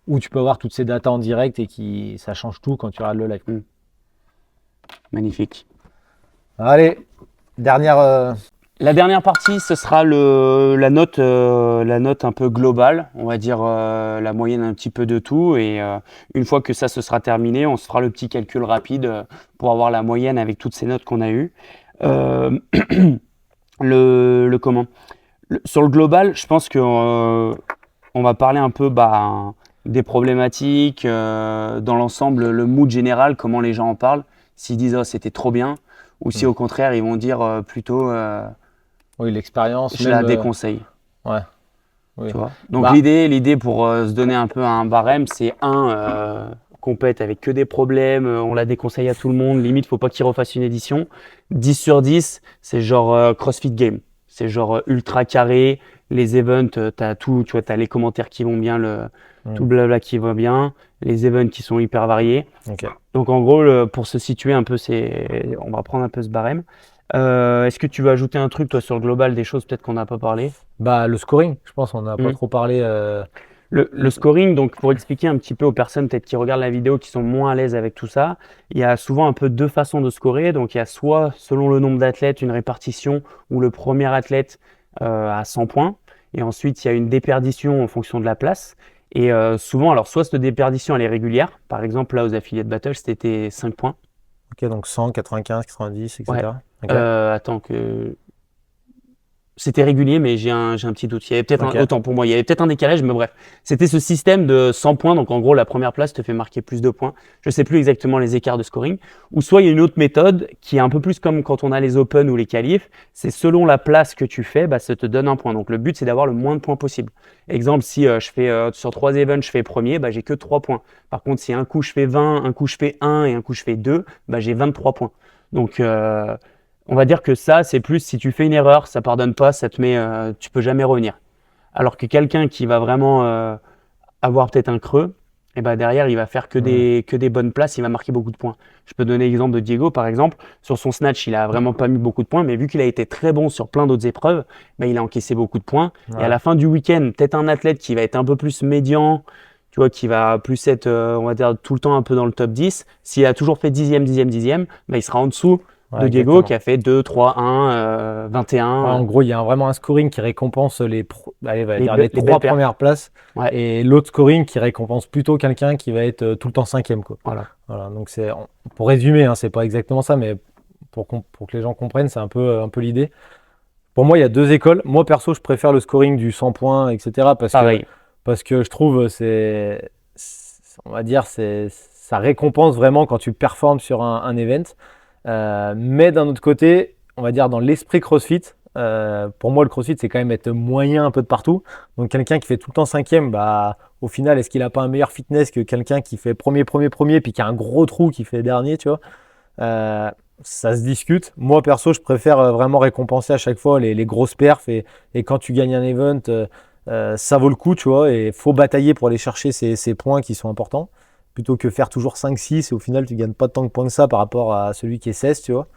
où tu peux avoir toutes ces datas en direct et ça change tout quand tu regardes le live.
Magnifique.
Allez, dernière.
La dernière partie, ce sera la note un peu globale, on va dire la moyenne un petit peu de tout. Et une fois que ça se sera terminé, on se fera le petit calcul rapide pour avoir la moyenne avec toutes ces notes qu'on a eues. Comment? Sur le global, je pense que on va parler un peu des problématiques, dans l'ensemble, le mood général, comment les gens en parlent. S'ils disent oh, c'était trop bien, ou si au contraire ils vont dire plutôt
Oui, l'expérience.
je
même,
la déconseille.
Ouais. Oui.
Tu vois. Donc
Bah.
l'idée pour se donner un peu un barème, c'est compète avec que des problèmes, on la déconseille à tout le monde, limite faut pas qu'il refasse une édition. 10 sur 10, c'est genre CrossFit Game. C'est genre ultra carré, les events, tu as tout, tu vois, tu as les commentaires qui vont bien, tout le blabla qui va bien, les events qui sont hyper variés.
Ok.
Donc en gros, pour se situer un peu, on va prendre un peu ce barème. Est-ce que tu veux ajouter un truc, toi, sur le global, des choses peut-être qu'on n'a pas parlé?
Bah, le scoring, je pense, on n'a pas
Hmm.
trop parlé.
Le scoring, donc pour expliquer un petit peu aux personnes peut-être qui regardent la vidéo, qui sont moins à l'aise avec tout ça, il y a souvent un peu deux façons de scorer. Donc il y a soit selon le nombre d'athlètes, une répartition où le premier athlète a 100 points, et ensuite il y a une déperdition en fonction de la place. Et souvent, alors soit cette déperdition elle est régulière, par exemple là aux affiliés de Battle c'était 5 points.
Ok, donc 100, 95, 90,
Ouais.
etc. Ok.
Attends que c'était régulier, mais j'ai un petit doute. Il y avait peut-être
Ok.
autant pour moi, il y avait peut-être un décalage, mais bref. C'était ce système de 100 points. Donc, en gros, la première place te fait marquer plus de points. Je ne sais plus exactement les écarts de scoring. Ou soit il y a une autre méthode qui est un peu plus comme quand on a les Open ou les qualifs. C'est selon la place que tu fais, bah, ça te donne un point. Donc, le but, c'est d'avoir le moins de points possible. Exemple, si je fais sur 3 events, je fais premier, bah, j'ai que 3 points. Par contre, si un coup je fais 20, un coup je fais 1 et un coup je fais 2, bah, j'ai 23 points. Donc, on va dire que ça, c'est plus si tu fais une erreur, ça pardonne pas, ça te met, tu peux jamais revenir. Alors que quelqu'un qui va vraiment avoir peut-être un creux, et ben derrière, il va faire que des bonnes places, il va marquer beaucoup de points. Je peux donner l'exemple de Diego, par exemple. Sur son snatch, il a vraiment pas mis beaucoup de points, mais vu qu'il a été très bon sur plein d'autres épreuves, ben, il a encaissé beaucoup de points. Et à
Ouais.
la fin du week-end, peut-être un athlète qui va être un peu plus médian, tu vois, qui va plus être, on va dire, tout le temps un peu dans le top 10. S'il a toujours fait dixième, dixième, dixième, ben, il sera en dessous
Ouais,
de Diego
exactement.
qui a fait 2, 3, 1,
Ouais,
21,
en gros, il y a vraiment un scoring qui récompense allez, on va dire les
les
trois
belles perfs.
premières places
Ouais,
et l'autre scoring qui récompense plutôt quelqu'un qui va être tout le temps cinquième, quoi.
voilà.
Voilà, donc pour résumer, hein, c'est pas exactement ça, mais pour que les gens comprennent, c'est un peu l'idée. Pour moi, il y a deux écoles. Moi, perso, je préfère le scoring du 100 points, etc.
Pareil.
Parce que je trouve on va dire, ça récompense vraiment quand tu performes sur un event. Mais d'un autre côté, on va dire dans l'esprit CrossFit, pour moi, le CrossFit, c'est quand même être moyen un peu de partout. Donc, quelqu'un qui fait tout le temps cinquième, bah, au final, est-ce qu'il n'a pas un meilleur fitness que quelqu'un qui fait premier, premier, premier, puis qui a un gros trou qui fait dernier, tu vois? Euh, Ça se discute. Moi, perso, je préfère vraiment récompenser à chaque fois les grosses perfs. Et quand tu gagnes un event, ça vaut le coup, tu vois. Et il faut batailler pour aller chercher ces points qui sont importants. Plutôt que faire toujours 5-6 et au final, tu gagnes pas tant de points que ça par rapport à celui qui est 16, tu vois.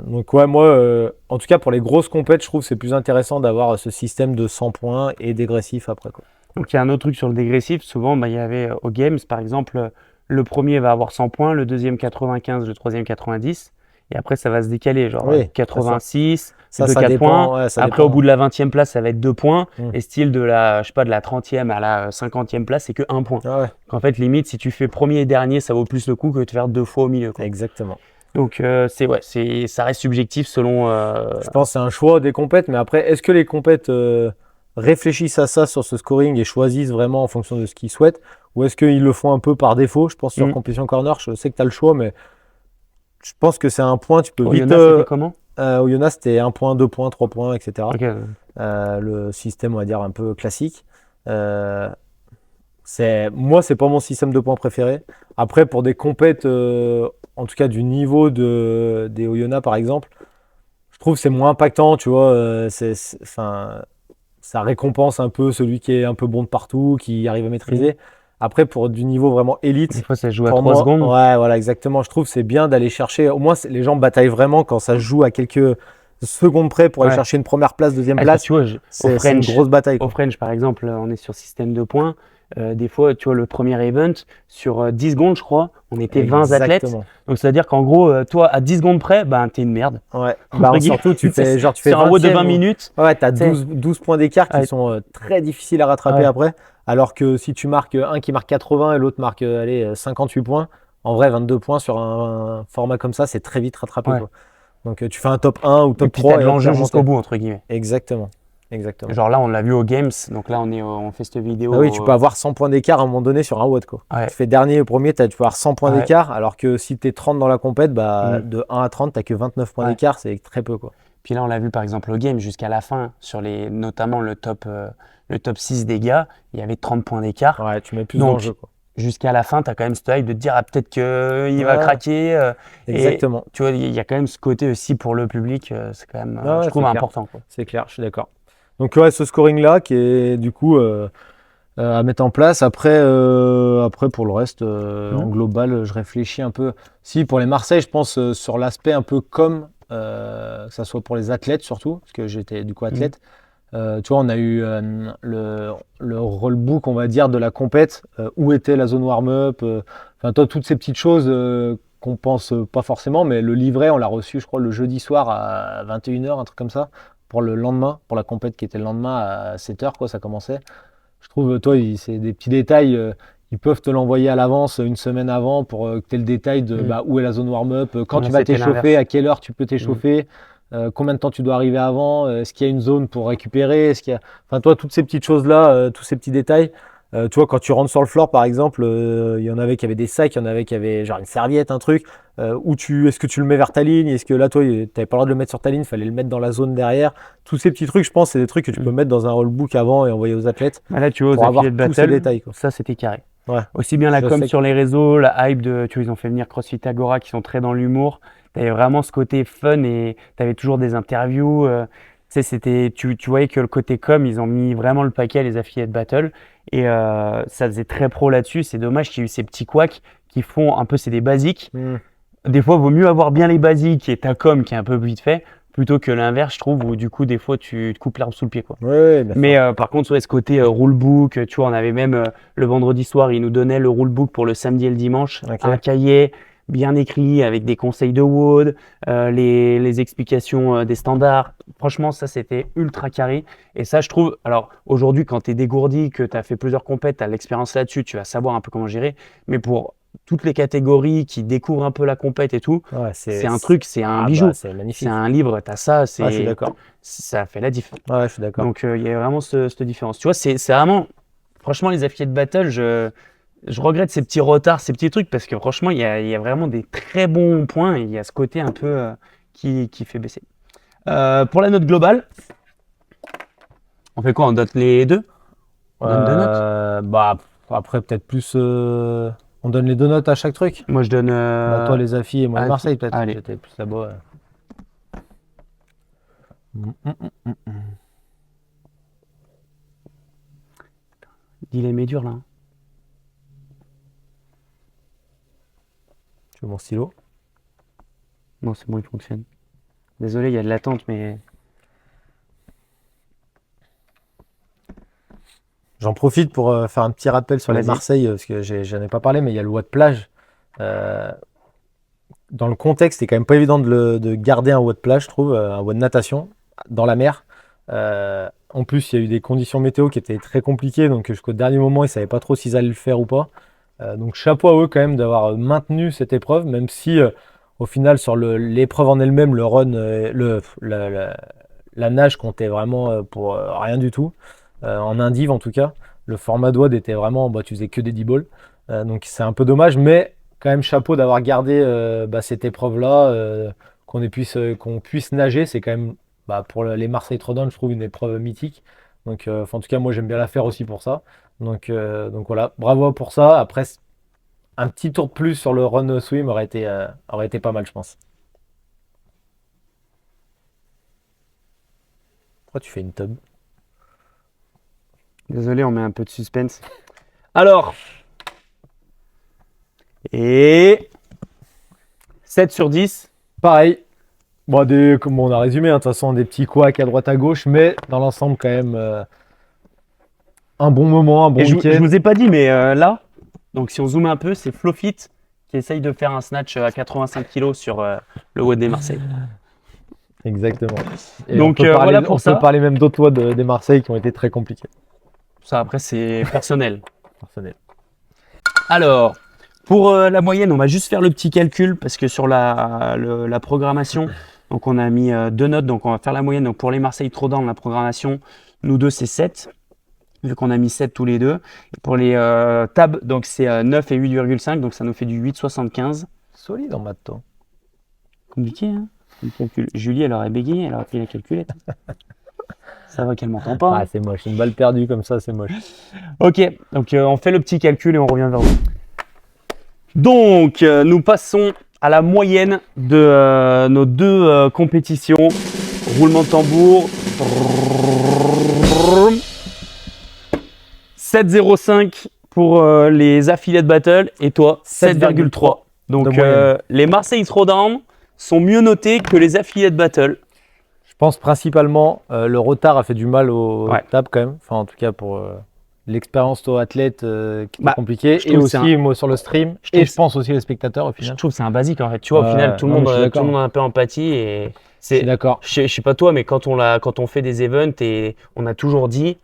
Donc, ouais, moi, en tout cas, pour les grosses compètes, je trouve que c'est plus intéressant d'avoir ce système de 100 points et dégressif après, quoi.
Donc il y a un autre truc sur le dégressif. Souvent, bah, il y avait aux Games, par exemple, le premier va avoir 100 points, le deuxième 95, le troisième 90. Et après, ça va se décaler, genre
Oui, bien sûr.
86,
Ça,
de
ça
4 points.
dépend. Ouais, ça
Après, au bout
dépend.
de la 20e place, ça va être 2 points.
Hmm.
Et style de la, je sais pas, de la 30e à la 50e place, c'est que 1 point.
Ah ouais,
Donc en fait, limite, si tu fais premier et dernier, ça vaut plus le coup que de faire 2 fois au milieu, quoi.
exactement.
Donc ça reste subjectif selon.
Je pense que c'est un choix des compètes, mais après, est-ce que les compètes réfléchissent à ça sur ce scoring et choisissent vraiment en fonction de ce qu'ils souhaitent, ou est-ce qu'ils le font un peu par défaut? Je pense sur
Hmm.
Competition Corner, je sais que tu as le choix, mais je pense que c'est un point, tu peux
Au
vite.
Yona, c'était comment?
Au Yona, c'était 1 point, 2 points, 3 points, etc.
Ok.
Le système, on va dire, un peu classique. Euh, Moi, c'est pas mon système de points préféré. Après, pour des compètes, en tout cas du niveau des Oyonnax, par exemple, je trouve que c'est moins impactant, tu vois. Enfin, ça récompense un peu celui qui est un peu bon de partout, qui arrive à
Hmm.
maîtriser. Après, pour du niveau vraiment
Des
élite,
fois, ça se joue à
pour
3
moi,
secondes.
ouais, voilà, exactement. Je trouve que c'est bien d'aller chercher. Au moins, les gens bataillent vraiment quand ça se joue à quelques secondes près pour aller
Ouais.
chercher une première place, deuxième
Parce que
place.
tu vois,
C'est une grosse bataille,
Au
quoi.
French, par exemple, on est sur système de points. Des fois, tu vois, le premier event, sur 10 secondes, je crois, on était 20 athlètes.
Exactement.
Donc, c'est-à-dire qu'en gros, toi, à 10 secondes près, ben, t'es une merde.
Ouais.
Entre
Bah,
guillemets.
surtout, tu fais
Sur un WOD de 20
20e.
minutes,
Ouais, tu as
tu sais.
12 points d'écart qui
Ouais,
sont très difficiles à rattraper
ouais.
après. Alors que si tu marques un qui marque 80 et l'autre marque allez, 58 points, en vrai, 22 points sur un format comme ça, c'est très vite rattrapé,
Ouais.
quoi. Donc tu fais un top 1 ou
Et
top
puis, t'as
3
de
et hop, t'es
l'enjeu jusqu'au
remonté.
bout, entre guillemets.
Exactement. Exactement.
Genre là, on l'a vu aux Games. Donc là, on fait cette
Ah oui, tu
vidéo.
peux avoir 100 points d'écart à un moment donné sur un WOD, quoi.
Ouais,
Tu fais dernier ou premier, tu peux avoir 100 points
ouais.
d'écart, alors que si tu es 30 dans la compète, bah,
Mm,
de 1 à 30, tu n'as que 29 points
ouais.
d'écart, c'est très peu, quoi.
Puis là, on l'a vu par exemple au game jusqu'à la fin, notamment le top 6 des gars, il y avait 30 points d'écart.
Ouais, tu mets plus
Donc,
d'enjeux, quoi.
jusqu'à la fin, tu as quand même ce hype de te dire, ah, peut-être qu'il va
Ouais,
craquer. Et
exactement.
tu vois, il y a quand même ce côté aussi pour le public, c'est quand même,
Ah
je
ouais,
trouve,
c'est clair.
important, quoi.
C'est clair, je suis d'accord. Donc ouais, ce scoring-là qui est du coup à mettre en place. Après, pour le reste, en global, je réfléchis un peu. Si, pour les Marseille, je pense sur l'aspect un peu que ça soit pour les athlètes surtout, parce que j'étais du coup athlète. Tu vois, on a eu le rollbook, on va dire, de la compète, où était la zone warm-up, enfin, toi, toutes ces petites choses qu'on pense pas forcément, mais le livret, on l'a reçu, je crois, le jeudi soir à 21h, un truc comme ça, pour le lendemain, pour la compète qui était le lendemain à 7h, quoi, ça commençait. Je trouve, toi, c'est des petits détails, ils peuvent te l'envoyer à l'avance, une semaine avant, pour que tu aies le détail de où est la zone warm-up, quand
Ouais,
tu vas
c'était
t'échauffer,
l'inverse.
à quelle heure tu peux t'échauffer. Combien de temps tu dois arriver avant, est-ce qu'il y a une zone pour récupérer, est-ce qu'il y a... Enfin, toi, toutes ces petites choses-là, tous ces petits détails, tu vois, quand tu rentres sur le floor, par exemple, il y en avait qui avaient des sacs, il y en avait qui avaient genre une serviette, un truc, est-ce que tu le mets vers ta ligne, est-ce que là, toi, tu n'avais pas le droit de le mettre sur ta ligne, il fallait le mettre dans la zone derrière. Tous ces petits trucs, je pense, c'est des trucs que tu peux mettre dans un rollbook avant et envoyer aux athlètes
Bah là, tu vois, aux
pour avoir
affiliés de
tous ces
battle,
détails, quoi.
ça c'était carré.
Ouais.
Aussi bien la
Je
com
sais
sur les réseaux, la hype de, tu vois, ils ont fait venir CrossFit Agora qui sont très dans l'humour. T'avais vraiment ce côté fun et t'avais toujours des interviews. Tu sais, tu voyais que le côté com, ils ont mis vraiment le paquet les affiliés de battle et ça faisait très pro là-dessus. C'est dommage qu'il y ait eu ces petits couacs qui font un peu, c'est des basiques. Des fois, il vaut mieux avoir bien les basiques et ta com qui est un peu vite fait plutôt que l'inverse, je trouve, où du coup, des fois, tu te coupes l'herbe sous le pied, quoi.
Ouais, bien sûr.
Mais par contre, ouais, ce côté rulebook, tu vois, on avait même le vendredi soir, ils nous donnaient le rulebook pour le samedi et le dimanche,
Ok.
un cahier bien écrit avec des conseils de WOD, les explications des standards. Franchement, ça, c'était ultra carré. Et ça, je trouve, alors aujourd'hui, quand tu es dégourdi, que tu as fait plusieurs compètes, tu as l'expérience là-dessus, tu vas savoir un peu comment gérer. Mais pour toutes les catégories qui découvrent un peu la compète et tout,
Ouais,
c'est un truc, c'est un bijou.
bah, c'est magnifique.
C'est un livre, tu as ça,
Ouais, je suis d'accord.
ça fait la diff.
Ouais, je suis d'accord.
Donc, il y a vraiment cette différence. Tu vois, c'est vraiment, franchement, les affiliés de battle, je regrette ces petits retards, ces petits trucs, parce que franchement, il y a vraiment des très bons points et il y a ce côté un peu qui fait baisser. Pour la note globale, on fait quoi? On note les deux? On donne deux notes?
Bah, après, peut-être plus. On donne les 2 notes à chaque truc.
Moi, je donne.
Bah, toi, les Affis et moi, le
Affi-
Marseille, peut-être.
Allez.
J'étais plus là-bas.
Il est dur là. Hein.
Tu veux mon stylo?
Non, c'est bon, il fonctionne. Désolé, il y a de l'attente, mais.
J'en profite pour faire un petit rappel sur les
Vas-y.
Marseille, parce que j'en ai pas parlé, mais il y a le watt plage. Dans le contexte, c'est quand même pas évident de garder un watt plage, je trouve, un watt natation dans la mer. En plus, il y a eu des conditions météo qui étaient très compliquées, donc jusqu'au dernier moment, ils ne savaient pas trop s'ils allaient le faire ou pas. Donc chapeau à eux quand même d'avoir maintenu cette épreuve, même si au final, sur l'épreuve en elle-même, le run, la nage comptait vraiment pour rien du tout. En indive en tout cas, le format d'WOD était vraiment, bah, tu faisais que des 10 balls. Donc c'est un peu dommage, mais quand même chapeau d'avoir gardé cette épreuve-là, qu'on puisse nager, c'est quand même bah, pour les Marseille Throwdown, je trouve une épreuve mythique. Donc en tout cas, moi j'aime bien la faire aussi pour ça. Donc voilà, bravo pour ça. Après, un petit tour de plus sur le run swim aurait été pas mal, je pense. Pourquoi tu fais une tub?
Désolé, on met un peu de suspense. Alors. Et. 7 sur 10.
Pareil. Bon, comme on a résumé, hein, de toute façon, des petits couacs à droite à gauche, mais dans l'ensemble, quand même, un bon moment, un bon
Et je
week-end.
vous ai pas dit, mais là, donc si on zoome un peu, c'est Flowfit qui essaye de faire un snatch à 85 kg sur le WOD des Marseille.
Exactement. Et
Donc,
on peut parler,
voilà pour ça.
On peut parler même d'autres lois des Marseille qui ont été très compliquées.
Ça, après, c'est personnel.
Personnel.
Alors, pour la moyenne, on va juste faire le petit calcul parce que sur la programmation, donc on a mis 2 notes, donc on va faire la moyenne. Donc pour les Marseille Throwdown, la programmation, nous deux, c'est 7, vu qu'on a mis 7 tous les deux. Et pour les tabs, donc c'est 9 et 8,5, donc ça nous fait du 8,75.
Solide en maths, toi.
Compliqué, hein, le calcul. Julie, elle aurait bégayé, elle aurait pris la calculette. Ça va qu'elle m'entend pas.
Ah,
Hein.
c'est moche. Une balle perdue comme ça, c'est moche.
Ok, donc on fait le petit calcul et on revient vers vous. Donc, nous passons à la moyenne de nos deux compétitions. Roulement de tambour. 7,05 pour les affiliate battle et toi 7,3. Donc les Marseille Throwdown sont mieux notés que les affiliate battle.
Je pense principalement le retard a fait du mal aux tables quand même. Enfin en tout cas pour l'expérience toi athlète qui était compliquée et aussi moi sur le stream je pense aussi les spectateurs au final.
Je trouve que c'est un basique en fait. Tu vois au final tout le monde a un peu empathie et
je suis d'accord.
Je sais pas toi mais quand on fait des events et on a toujours dit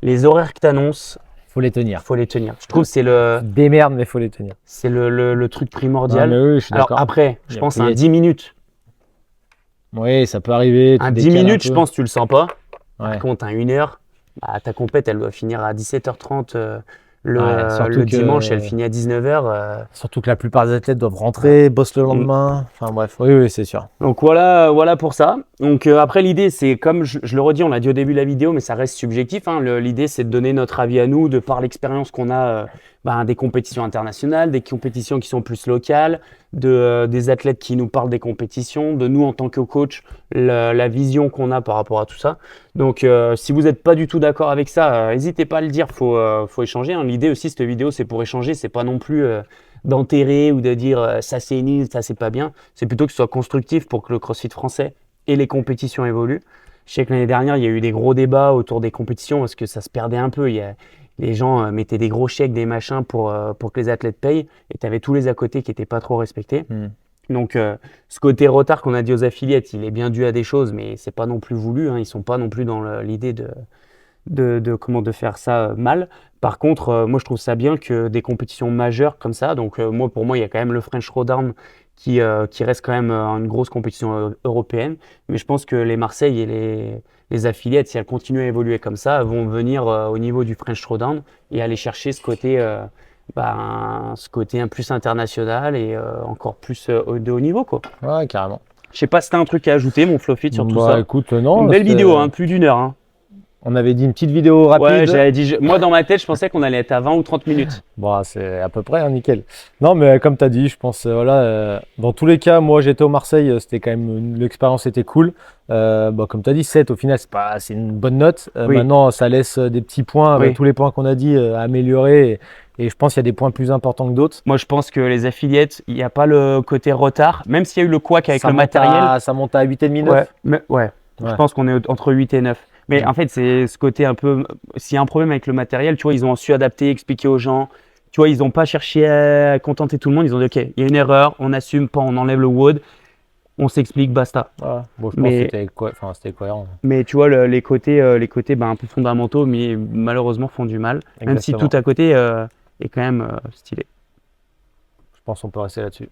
les horaires que tu annonces,
faut les tenir.
Faut les tenir. Je trouve que c'est le
des merdes mais faut les tenir.
C'est le truc primordial.
Non, mais oui, je suis d'accord.
Alors après, je pense un 10 minutes.
Oui, ça peut arriver.
Un 10 minutes, je pense que tu le sens pas.
Ouais.
Par contre, un 1 heure, bah, ta compète, elle doit finir à 17h30 le dimanche, elle finit à 19h.
Surtout que la plupart des athlètes doivent rentrer, bossent le lendemain. Enfin bref, oui, c'est sûr.
Donc voilà pour ça. Donc après, l'idée, c'est comme je le redis, on l'a dit au début de la vidéo, mais ça reste subjectif. Hein. L'idée, c'est de donner notre avis à nous, de par l'expérience qu'on a des compétitions internationales, des compétitions qui sont plus locales, des athlètes qui nous parlent des compétitions, de nous en tant que coach, la vision qu'on a par rapport à tout ça. Donc si vous n'êtes pas du tout d'accord avec ça, n'hésitez pas à le dire, faut échanger. Hein. L'idée aussi, cette vidéo, c'est pour échanger, c'est pas non plus d'enterrer ou de dire ça c'est nul, ça c'est pas bien. C'est plutôt que ce soit constructif pour que le CrossFit français et les compétitions évoluent. Je sais que l'année dernière, il y a eu des gros débats autour des compétitions parce que ça se perdait un peu. Les gens mettaient des gros chèques, des machins pour que les athlètes payent et tu avais tous les à côté qui n'étaient pas trop respectés. Donc ce côté retard qu'on a dit aux affiliates, il est bien dû à des choses, mais c'est pas non plus voulu. Hein. Ils sont pas non plus dans l'idée de faire ça mal. Par contre, moi je trouve ça bien que des compétitions majeures comme ça, donc pour moi il y a quand même le French Throwdown qui reste quand même une grosse compétition européenne, mais je pense que les Marseille et les affiliates, si elles continuent à évoluer comme ça, vont venir au niveau du French Throwdown et aller chercher ce côté un plus international et encore plus de haut niveau quoi.
Ouais, carrément.
Je sais pas si tu as un truc à ajouter mon Flowfit sur tout ça.
Écoute, non.
Une belle vidéo, hein, plus d'1 heure. Hein.
On avait dit une petite vidéo rapide.
Ouais, j'avais dit, moi dans ma tête, je pensais qu'on allait être à 20 ou 30 minutes.
Bon, c'est à peu près, hein, nickel. Non, mais comme tu as dit, je pense, dans tous les cas, moi j'étais au Marseille, c'était quand même, l'expérience était cool. Comme tu as dit, 7 au final, c'est une bonne note.
Oui.
Maintenant, ça laisse des petits points, avec tous les points qu'on a dit, à améliorer. Et je pense qu'il y a des points plus importants que d'autres.
Moi, je pense que les affiliates, il n'y a pas le côté retard, même s'il y a eu le couac avec le matériel.
Ça monte à 8,5, 9.
Ouais. Je pense qu'on est entre 8 et 9. Mais en fait, c'est ce côté un peu. S'il y a un problème avec le matériel, tu vois, ils ont su adapter, expliquer aux gens. Tu vois, ils n'ont pas cherché à contenter tout le monde. Ils ont dit, OK, il y a une erreur, on assume pas, on enlève le WOD, on s'explique, basta.
Bon, je pense que c'était cohérent.
Mais tu vois, les côtés un peu fondamentaux, mais malheureusement font du mal. Exactement. Même si tout à côté est quand même stylé.
Je pense qu'on peut rester là-dessus.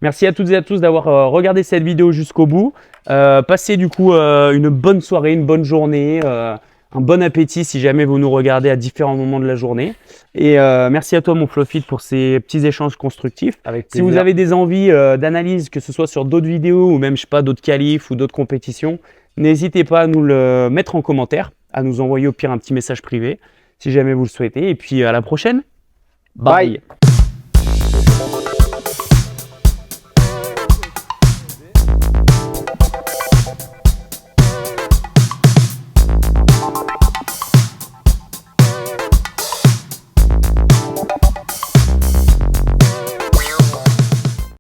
Merci à toutes et à tous d'avoir regardé cette vidéo jusqu'au bout. Passez du coup une bonne soirée, une bonne journée, un bon appétit si jamais vous nous regardez à différents moments de la journée. Et merci à toi mon Flowfit pour ces petits échanges constructifs.
Avec
plaisir. Si vous avez des envies d'analyse, que ce soit sur d'autres vidéos ou même, je sais pas, d'autres qualifs ou d'autres compétitions, n'hésitez pas à nous le mettre en commentaire, à nous envoyer au pire un petit message privé si jamais vous le souhaitez. Et puis à la prochaine. Bye.